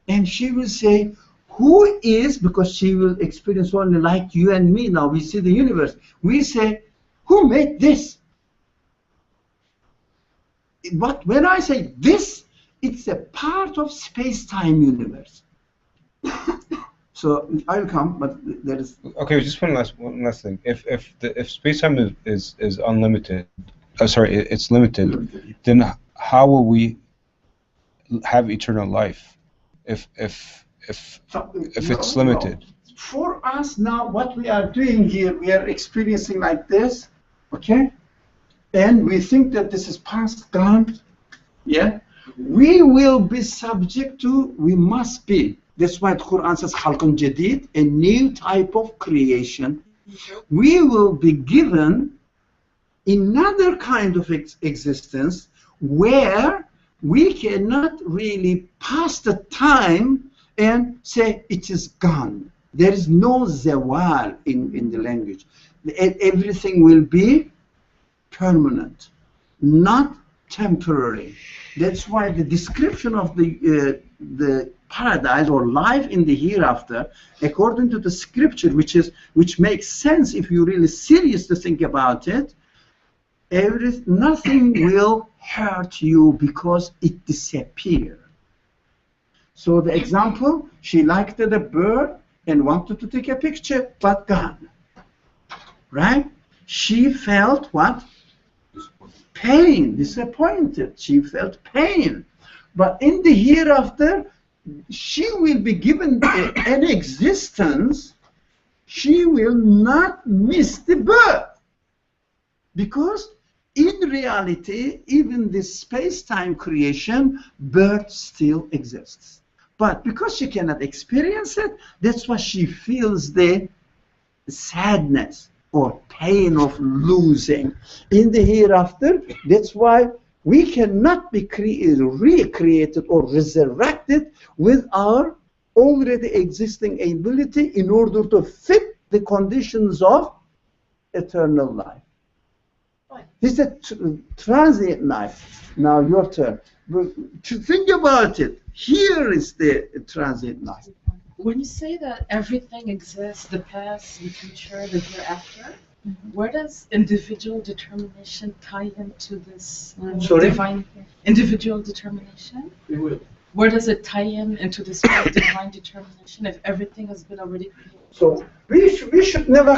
and she will say, who is, because she will experience only like you and me now, we see the universe. We say, who made this? But when I say this, it's a part of space-time universe. So I'll come, but there is.
Okay, just one last thing. If space-time is unlimited, it's limited, then how will we have eternal life if it's limited?
For us now, what we are doing here, we are experiencing like this, okay? And we think that this is past, gone, yeah? We will be subject to, we must be. That's why the Quran says, Khalqun Jadid, a new type of creation. We will be given another kind of existence where we cannot really pass the time and say it is gone. There is no zawal in the language. Everything will be permanent, not temporary. That's why the description of the paradise or life in the hereafter, according to the scripture, which makes sense if you really seriously think about it, nothing will hurt you because it disappears. So the example, she liked the bird and wanted to take a picture, but gone. Right? She felt what? Pain, disappointed. She felt pain. But in the hereafter, she will be given an existence. She will not miss the birth. Because in reality, even this space-time creation, birth still exists. But because she cannot experience it, that's why she feels the sadness or pain of losing. In the hereafter, that's why we cannot be recreated or resurrected with our already existing ability in order to fit the conditions of eternal life. This is a transient life. Now your turn. To think about it, here is the transient life.
When you say that everything exists, the past, the future, the hereafter, where does individual determination tie into this divine individual determination? Where does it tie into this divine determination if everything has been already created?
So we should never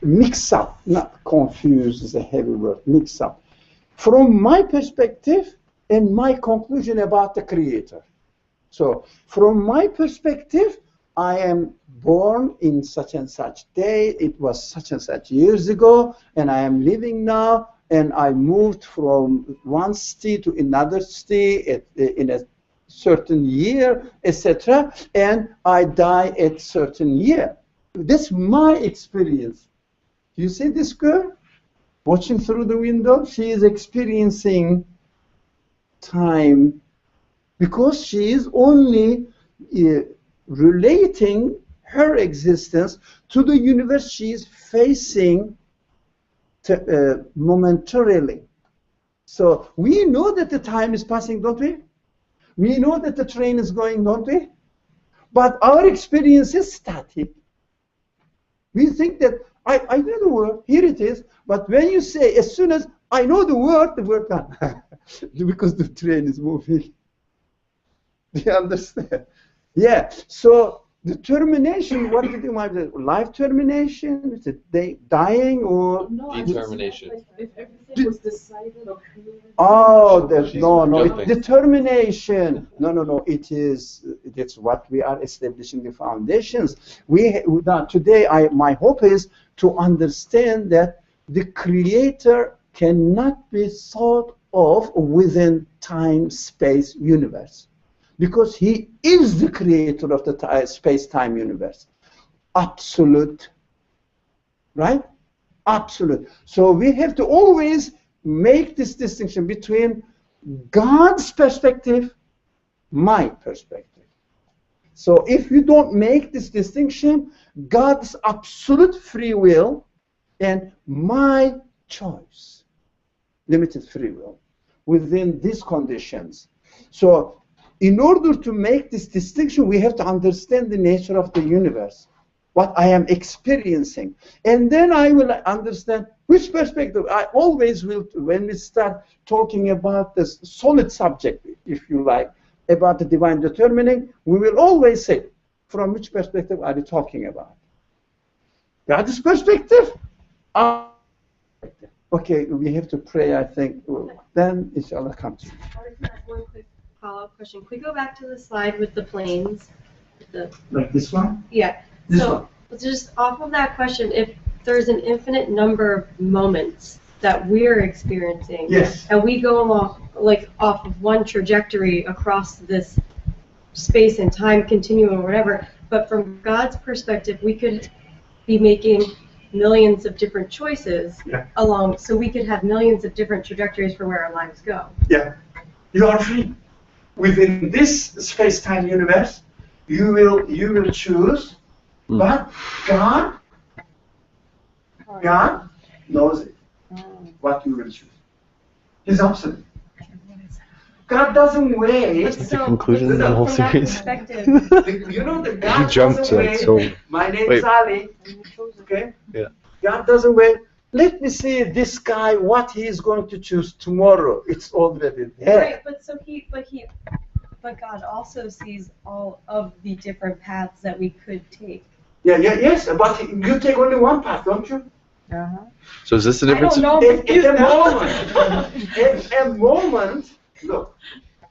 mix up, not confuse is a heavy word, mix up. From my perspective and my conclusion about the Creator. So from my perspective, I am born in such and such day, it was such and such years ago, and I am living now, and I moved from one city to another city in a certain year, etc., and I die at certain year. That's my experience. You see this girl watching through the window? She is experiencing time because she is only relating her existence to the universe she is facing momentarily. So we know that the time is passing, don't we? We know that the train is going, don't we? But our experience is static. We think that I know the word, here it is, but when you say, as soon as I know the word gone. Because the train is moving. Do you understand? Yeah, so the termination, what did you mean? Life termination? Is it dying or?
No,
determination.
If everything was decided or created.
Oh, determination. No, it's what we are establishing the foundations. Today, my hope is to understand that the Creator cannot be thought of within time, space, universe. Because he is the creator of the space-time universe. Absolute. Right? Absolute. So we have to always make this distinction between God's perspective, my perspective. So if you don't make this distinction, God's absolute free will and my choice, limited free will, within these conditions. So in order to make this distinction, we have to understand the nature of the universe, what I am experiencing. And then I will understand which perspective. I always will, when we start talking about this solid subject, if you like, about the divine determining, we will always say, from which perspective are you talking about? God's perspective? Okay, we have to pray, I think. Then inshallah come to you.
One quick
follow-up question. Can we go back to the slide with the planes?
Like this one?
Yeah.
This
So just off of that question, if there's an infinite number of moments that we're experiencing,
Yes.
and we go along off of one trajectory across this space and time continuum or whatever, but from God's perspective, we could be making millions of different choices along, so we could have millions of different trajectories for where our lives go.
Yeah. You are free. Within this space-time universe, you will choose, but God knows it, what you will choose. He's absolute. God doesn't wait.
That's the conclusion of the whole series.
You know that God
You jumped
doesn't
to it,
wait.
so
My name
wait.
is Ali. Okay?
Yeah.
God doesn't wait. Let me see this guy, what he is going to choose tomorrow. It's already there.
Right, but God also sees all of the different paths that we could take.
Yes, but you take only one path, don't you?
So is this the
I
difference?
don't know if
At a moment, look,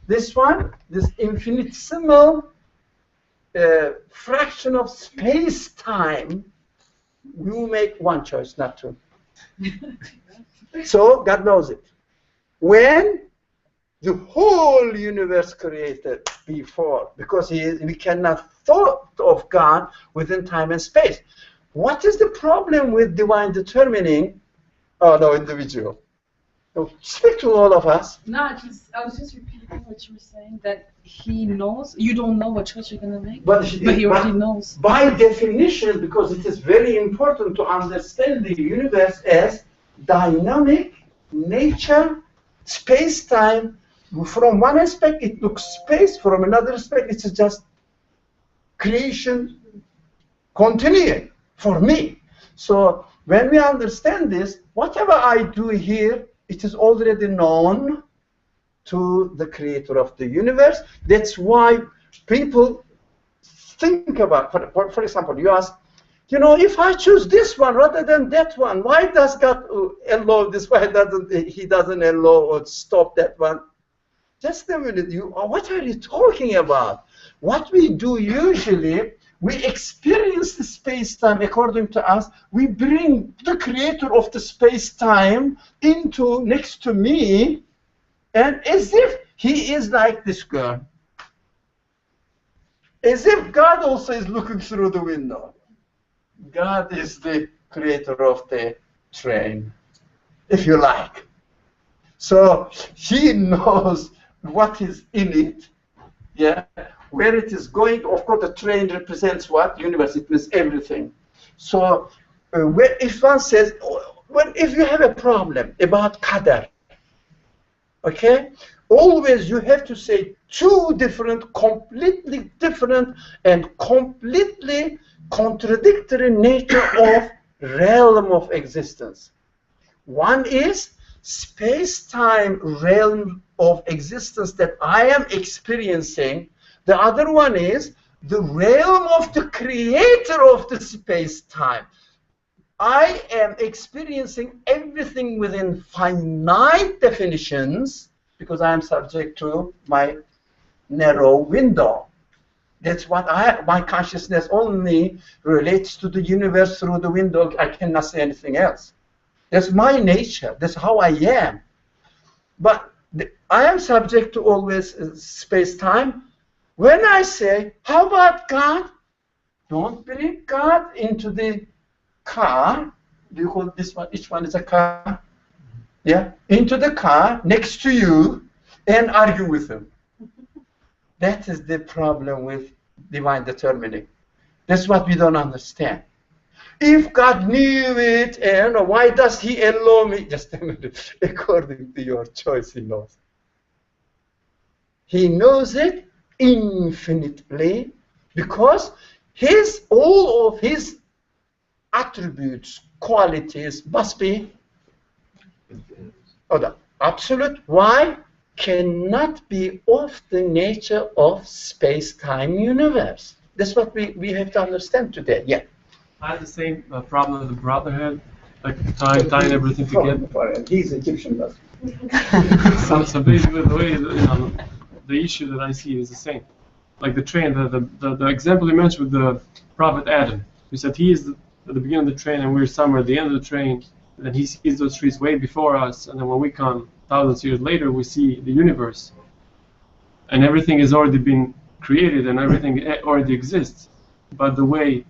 this one, this infinitesimal fraction of space-time, you make one choice, not two. So God knows it. When the whole universe created before, because we cannot thought of God within time and space. What is the problem with divine determining? Oh no, individual. So speak to all of us.
No, I was just repeating what you were saying, that he knows. You don't know what choice you're going to make, but he already knows.
By definition, because it is very important to understand the universe as dynamic nature, space-time. From one aspect, it looks space. From another aspect, it's just creation continuing for me. So when we understand this, whatever I do here, it is already known to the creator of the universe. That's why people think about, for example, you ask, if I choose this one rather than that one, why does God allow this? Why he doesn't allow or stop that one? Just a minute, what are you talking about? What we do usually, we experience the space-time according to us. We bring the creator of the space-time next to me, and as if he is like this girl. As if God also is looking through the window. God is the creator of the train, if you like. So he knows what is in it, where it is going. Of course, the train represents what? Universe. It means everything. So if one says, if you have a problem about Qadar, okay, always you have to say two different, completely different and completely contradictory nature of realm of existence. One is space-time realm of existence that I am experiencing. The other one is the realm of the creator of the space-time. I am experiencing everything within finite definitions because I am subject to my narrow window. That's what my consciousness only relates to the universe through the window. I cannot say anything else. That's my nature. That's how I am. But I am subject to always space-time. When I say, how about God? Don't bring God into the car. Do you call this one? Each one is a car. Yeah? Into the car next to you and argue with him. That is the problem with divine determining. That's what we don't understand. If God knew it, and why does he allow me? Just a minute. According to your choice, he knows. He knows it infinitely because all of his attributes, qualities must be absolute. Why? Cannot be of the nature of space-time universe. That's what we have to understand today. Yeah.
I had the same problem with the brotherhood, like tying everything together.
He's Egyptian.
So basically, the way the issue that I see is the same. Like the train, the example you mentioned with the Prophet Adam. You said he is at the beginning of the train and we're somewhere at the end of the train, and then he sees those trees way before us, and then when we come thousands of years later, we see the universe. And everything has already been created and everything already exists. But the way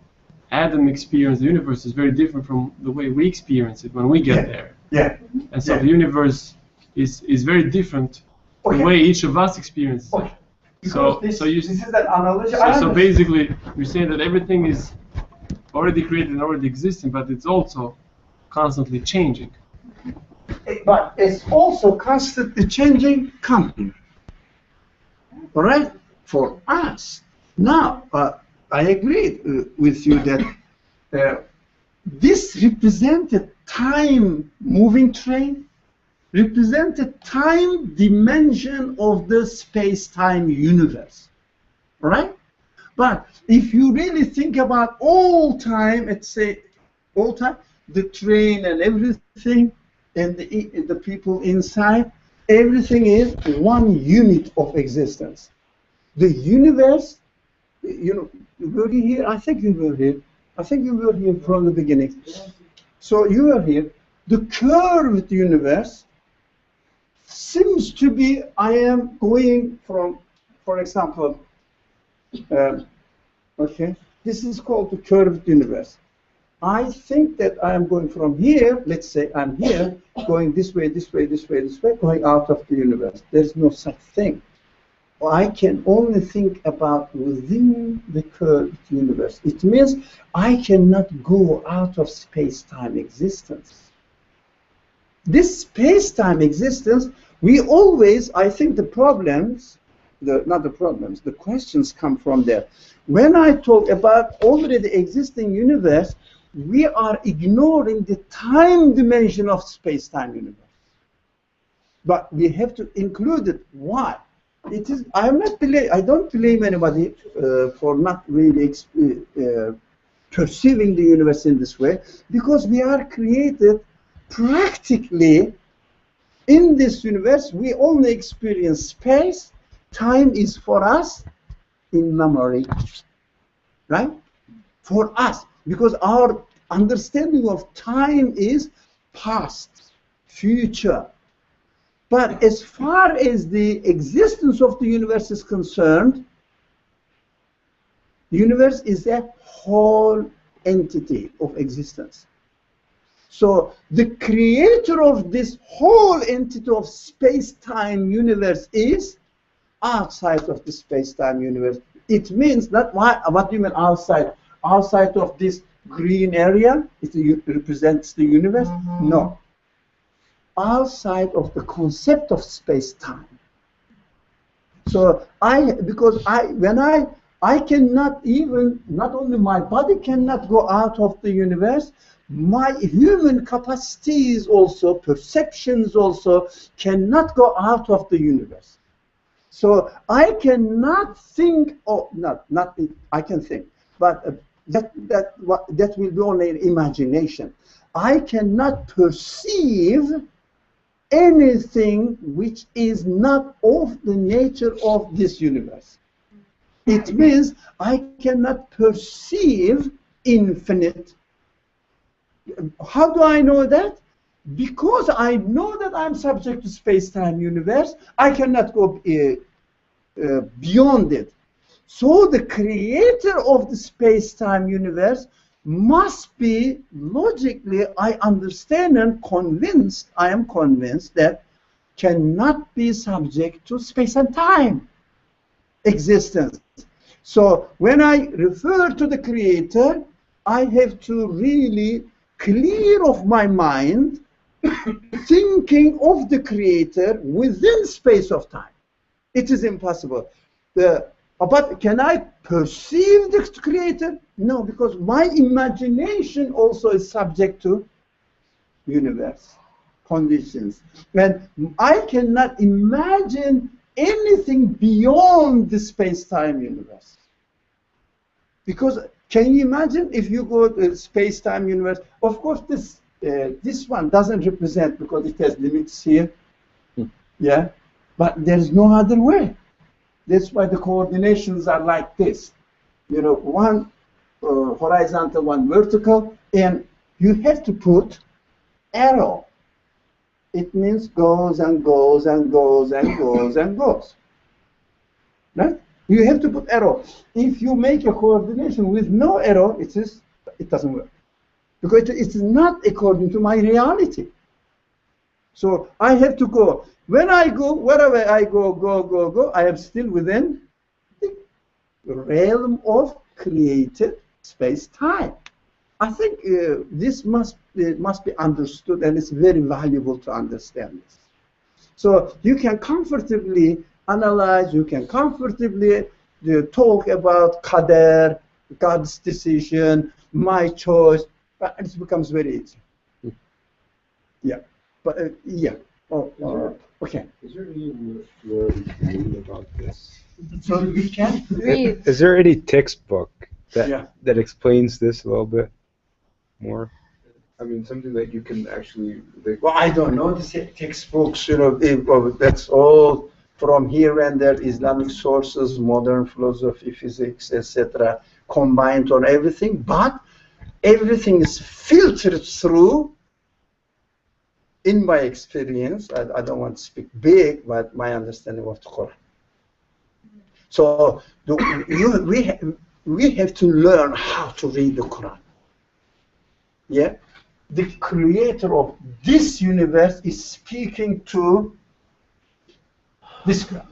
Adam experienced the universe is very different from the way we experience it when we get there.
Yeah.
And so the universe is very different the way each of us experiences it. So
this is an analogy.
So basically, you're saying that everything is already created and already existing, but it's also constantly changing.
But it's also constantly changing company. All right? For us. Now, I agree with you that this represented time moving train, represented time dimension of the space-time universe, right? But if you really think about all time, let's say all time, the train and everything, and the people inside, everything is one unit of existence. The universe, you know, were you here? I think you were here. I think you were here from the beginning. So you were here. The curved universe seems to be, I am going from, for example, okay, this is called the curved universe. I think that I am going from here, let's say I'm here, going this way, this way, this way, this way, going out of the universe. There's no such thing. I can only think about within the curved universe. It means I cannot go out of space-time existence. This space-time existence, we always, I think the problems, not the problems, the questions come from there. When I talk about already existing universe, we are ignoring the time dimension of space-time universe. But we have to include it. Why? It is. I don't blame anybody for not really perceiving the universe in this way, because we are created practically in this universe. We only experience space. Time is for us in memory, right? For us, because our understanding of time is past, future. But as far as the existence of the universe is concerned, the universe is a whole entity of existence. So the creator of this whole entity of space-time universe is outside of the space-time universe. It means not what do you mean outside? Outside of this green area, it represents the universe? No. Outside of the concept of space-time. So I cannot even, not only my body cannot go out of the universe, my human capacities also, perceptions also, cannot go out of the universe. So I cannot think, I can think, but that will be only an imagination. I cannot perceive anything which is not of the nature of this universe. It means I cannot perceive infinite. How do I know that? Because I know that I'm subject to space-time universe, I cannot go beyond it. So the creator of the space-time universe must be logically, I understand and convinced, I am convinced that cannot be subject to space and time existence. So when I refer to the creator, I have to really clear of my mind thinking of the creator within space of time. It is impossible. But can I perceive the creator? No, because my imagination also is subject to universe conditions. And I cannot imagine anything beyond the space-time universe. Because can you imagine if you go to space-time universe? Of course, this one doesn't represent because it has limits here. Yeah, but there's no other way. That's why the coordinations are like this. You know, one horizontal, one vertical, and you have to put arrow. It means goes and goes and goes and goes and goes. Right? You have to put arrow. If you make a coordination with no arrow, it doesn't work. Because it's not according to my reality. So I have to go. When I go, wherever I go, I am still within the realm of created space-time. I think this must be understood, and it's very valuable to understand this. So you can comfortably analyze, you can comfortably talk about Qadar, God's decision, my choice, but it becomes very easy. Yeah, but yeah. Okay.
Is there any word we can read about this?
So we can
read.
Is there any textbook that explains this a little bit more? I mean, something that you can actually.
Well, I don't know the textbooks. You know, that's all from here and there. Islamic sources, modern philosophy, physics, etc., combined on everything. But everything is filtered through. In my experience, I don't want to speak big, but my understanding of the Quran. So we have to learn how to read the Quran. Yeah, the creator of this universe is speaking to this guy.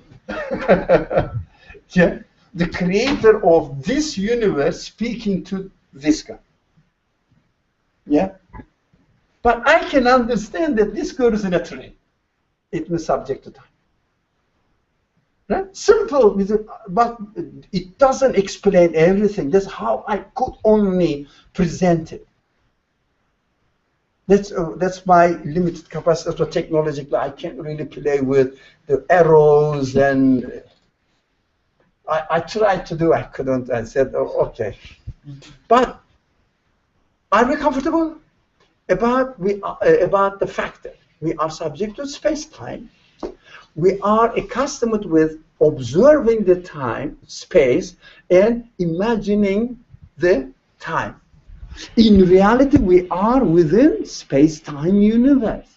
Yeah, the creator of this universe speaking to this guy. Yeah. But I can understand that this girl is in a train. It was subject to time. Right? Simple, but it doesn't explain everything. That's how I could only present it. That's my limited capacity for technology. I can't really play with the arrows, and I tried to do. I couldn't. I said, oh, okay. But are we comfortable about the fact that we are subject to space-time? We are accustomed with observing the time, space, and imagining the time. In reality, we are within space-time universe.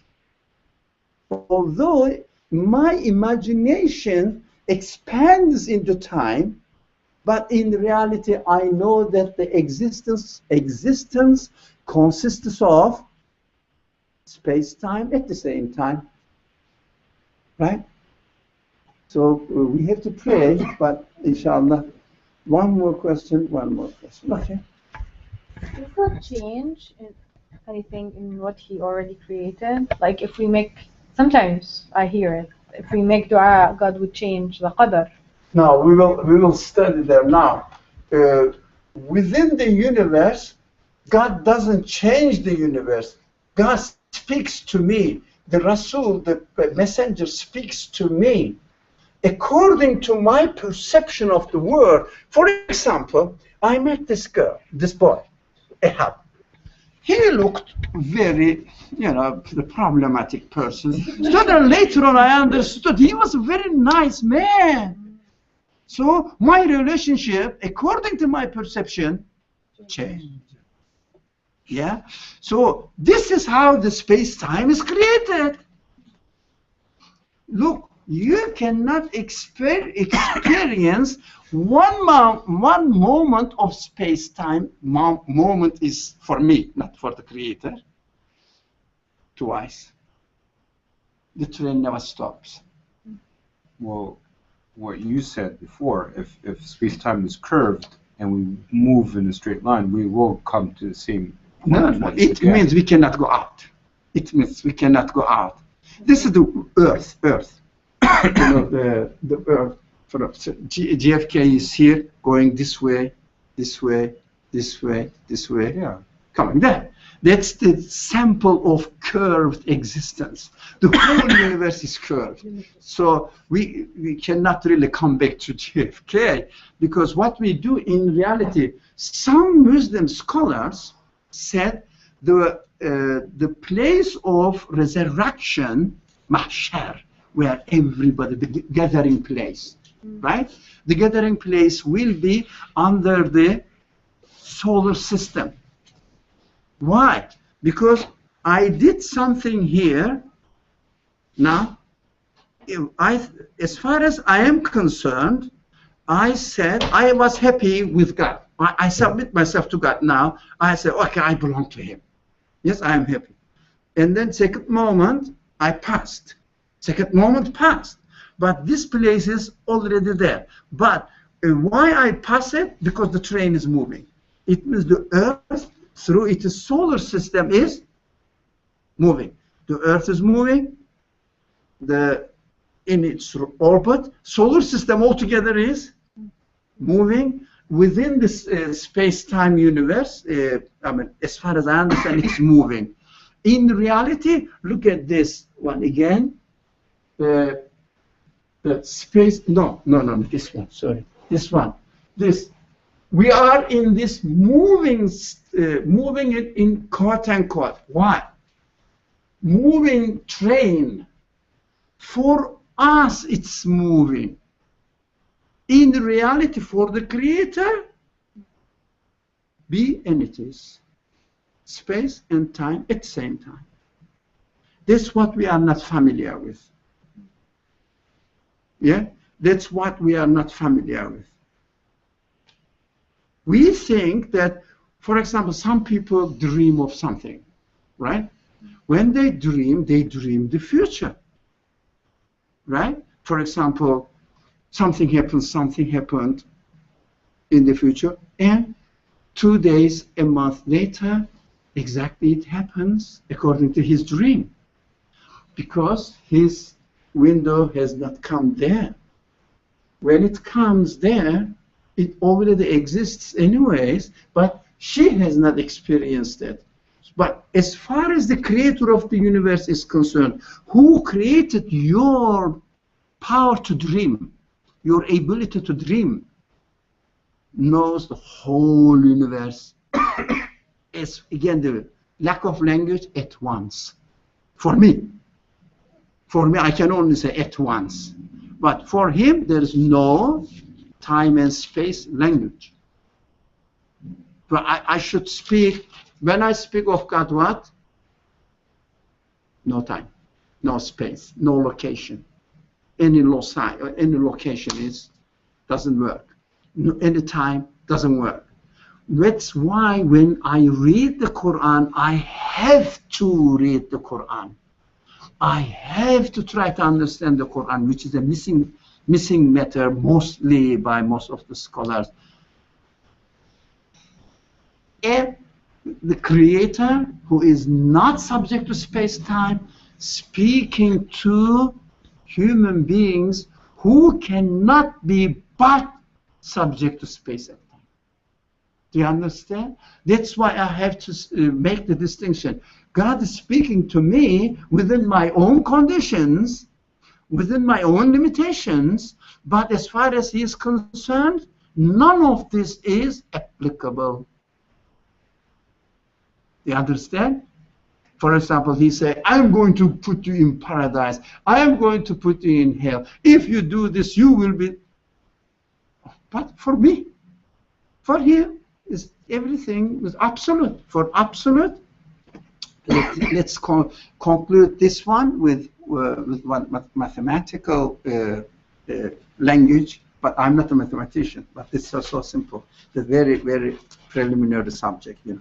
Although my imagination expands into time, but in reality, I know that the existence consists of space-time at the same time. Right? So we have to pray, but inshallah, one more question. Okay.
Does that change anything in what he already created? Like if we make, sometimes I hear it, if we make dua, God would change the Qadar.
Now we will study there now. Within the universe, God doesn't change the universe. God speaks to me. The Rasul, the messenger, speaks to me according to my perception of the world. For example, I met this boy, Ahab. He looked very, the problematic person. So then later on I understood he was a very nice man. So my relationship, according to my perception, changed. Yeah? So this is how the space-time is created. Look, you cannot experience one moment of space-time. Moment is for me, not for the creator. Twice. The train never stops.
Well, what you said before, if space-time is curved and we move in a straight line, we will come to the same point.
No, it means we cannot go out. It means we cannot go out. This is the Earth. The Earth. JFK is here, going this way, this way, this way, this way.
Yeah.
Coming there. That's the sample of curved existence. The whole universe is curved. So we cannot really come back to JFK, because what we do in reality, some Muslim scholars said the place of resurrection, mahshar, where everybody, the gathering place, right? The gathering place will be under the solar system. Why? Because I did something here. Now, as far as I am concerned, I said I was happy with God. I submit myself to God now. I said, okay, I belong to Him. Yes, I am happy. And then second moment, I passed. Second moment passed. But this place is already there. But why I pass it? Because the train is moving. It means the Earth, through its solar system, is moving. The Earth is moving. In its orbit, solar system altogether is moving within this space-time universe. I mean, as far as I understand, it's moving. In reality, look at this one again. The space. No, this one. Sorry, this one. This. We are in this moving it in quote unquote. Why? Moving train. For us, it's moving. In reality, for the Creator, be and it is. Space and time at the same time. That's what we are not familiar with. Yeah? That's what we are not familiar with. We think that, for example, some people dream of something, right? When they dream the future. Right? For example, something happened in the future, and 2 days, a month later, exactly it happens according to his dream. Because his window has not come there. When it comes there, it already exists anyways, but she has not experienced it. But as far as the Creator of the universe is concerned, who created your power to dream, your ability to dream, knows the whole universe. As again, the lack of language at once. For me, I can only say at once. But for him, there is no time and space language. But I should speak. When I speak of God, what? No time, no space, no location. Any loci, any location doesn't work. Any time doesn't work. That's why when I read the Quran, I have to read the Quran. I have to try to understand the Quran, which is a missing matter mostly by most of the scholars. And the Creator, who is not subject to space-time, speaking to human beings who cannot be but subject to space and time. Do you understand? That's why I have to make the distinction. God is speaking to me within my own conditions, within my own limitations, but as far as He is concerned, none of this is applicable. You understand? For example, He said, I'm going to put you in paradise. I am going to put you in hell. If you do this, you will be... But for me, for Him, is everything was absolute. For absolute, let's conclude this one with one mathematical language. But I'm not a mathematician. But this is so simple. It's a very, very preliminary subject, you know.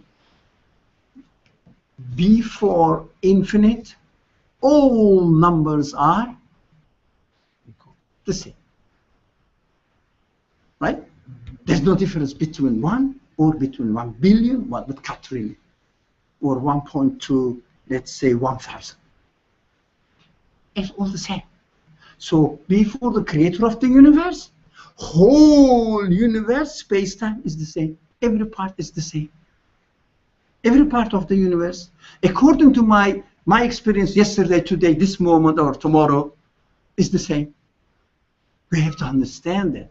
Before infinite, all numbers are the same. Right? There's no difference between 1 or between 1 billion, 1 quadrillion, or 1.2, let's say 1,000. It's all the same. So before the Creator of the universe, whole universe, space-time is the same. Every part is the same. Every part of the universe, according to my experience yesterday, today, this moment, or tomorrow, is the same. We have to understand that.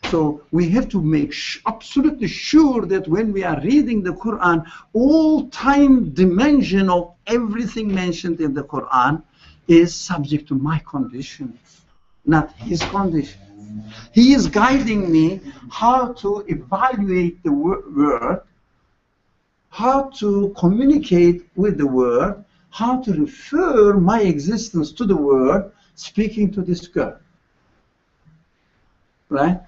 So we have to make absolutely sure that when we are reading the Quran, all time dimension of everything mentioned in the Quran is subject to my conditions, not his conditions. He is guiding me how to evaluate the word, how to communicate with the word, how to refer my existence to the word, speaking to this girl. Right?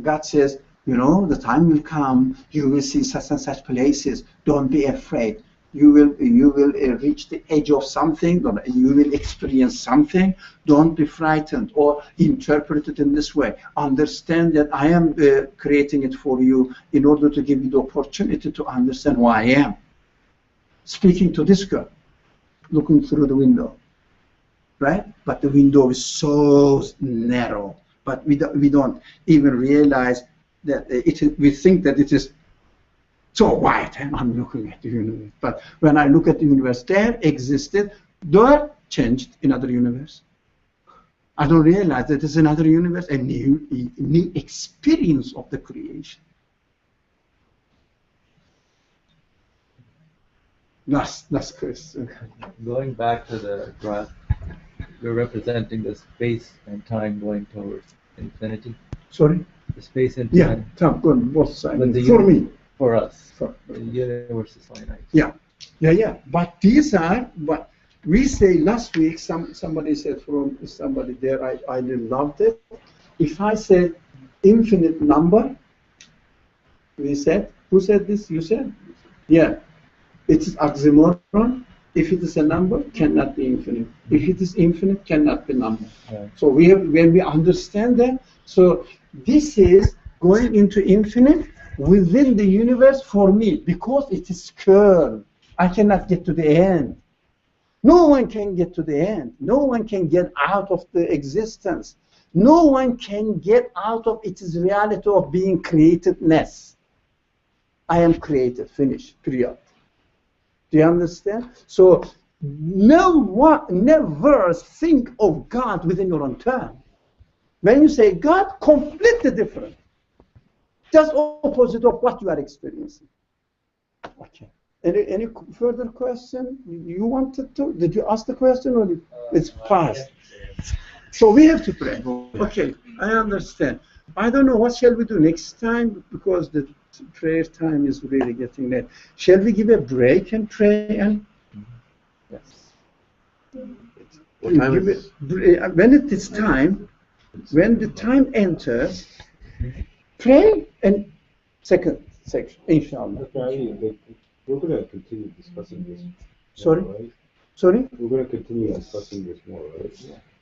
God says, you know, the time will come, you will see such and such places, don't be afraid. You will reach the edge of something, or you will experience something, don't be frightened, or interpret it in this way. Understand that I am creating it for you in order to give you the opportunity to understand who I am. Speaking to this girl, looking through the window, right? But the window is so narrow, but we don't even realize that we think that it is so wide, and I'm looking at the universe. But when I look at the universe, there existed, there changed another universe. I don't realize that there's another universe, a new experience of the creation. Last question.
Going back to the graph, you're representing the space and time going towards infinity.
Sorry?
The space and
yeah,
time.
Time going both sides.
For
me.
For us. The universe is finite.
Yeah. But these are, but we say last week, somebody said from somebody there, I loved it. If I said infinite number, we said, who said this? You said? Yeah. It is oxymoron. If it is a number, cannot be infinite. If it is infinite, cannot be number. Yeah. So when we understand that, so this is going into infinite within the universe for me, because it is curved. I cannot get to the end. No one can get to the end. No one can get out of the existence. No one can get out of its reality of being createdness. I am created, finish, period. Do you understand? So never think of God within your own term. When you say God, completely different. Just opposite of what you are experiencing. Okay. Any further question? You wanted to? Did you ask the question, or it's past? So we have to pray. Okay, I understand. I don't know, what shall we do next time, because the prayer time is really getting late. Shall we give a break and pray? And
yes.
When it is time, when the time enters, pray and second section, inshallah.
We're going to continue discussing this.
Sorry?
More, right?
Sorry?
We're going to continue discussing this more, right?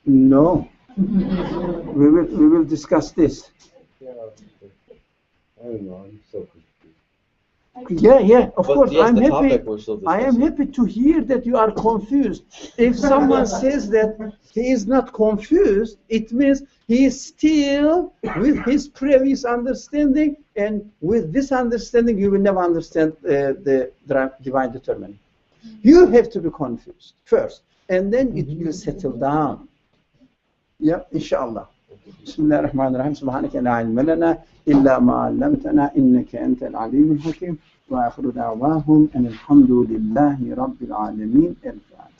No. We will discuss this.
Yeah. I don't know. I'm so confused.
Yeah. Of course,
yes,
I'm happy.
I
am happy to hear that you are confused. If someone says that he is not confused, it means he is still with his previous understanding, and with this understanding, you will never understand the divine determining. You have to be confused first, and then it will settle down. Yeah, inshallah. بسم الله الرحمن الرحيم سبحانك لا علم لنا إلا ما علمتنا إنك أنت العليم الحكيم وآخر دعواهم أن الحمد لله رب العالمين. الفاتحة.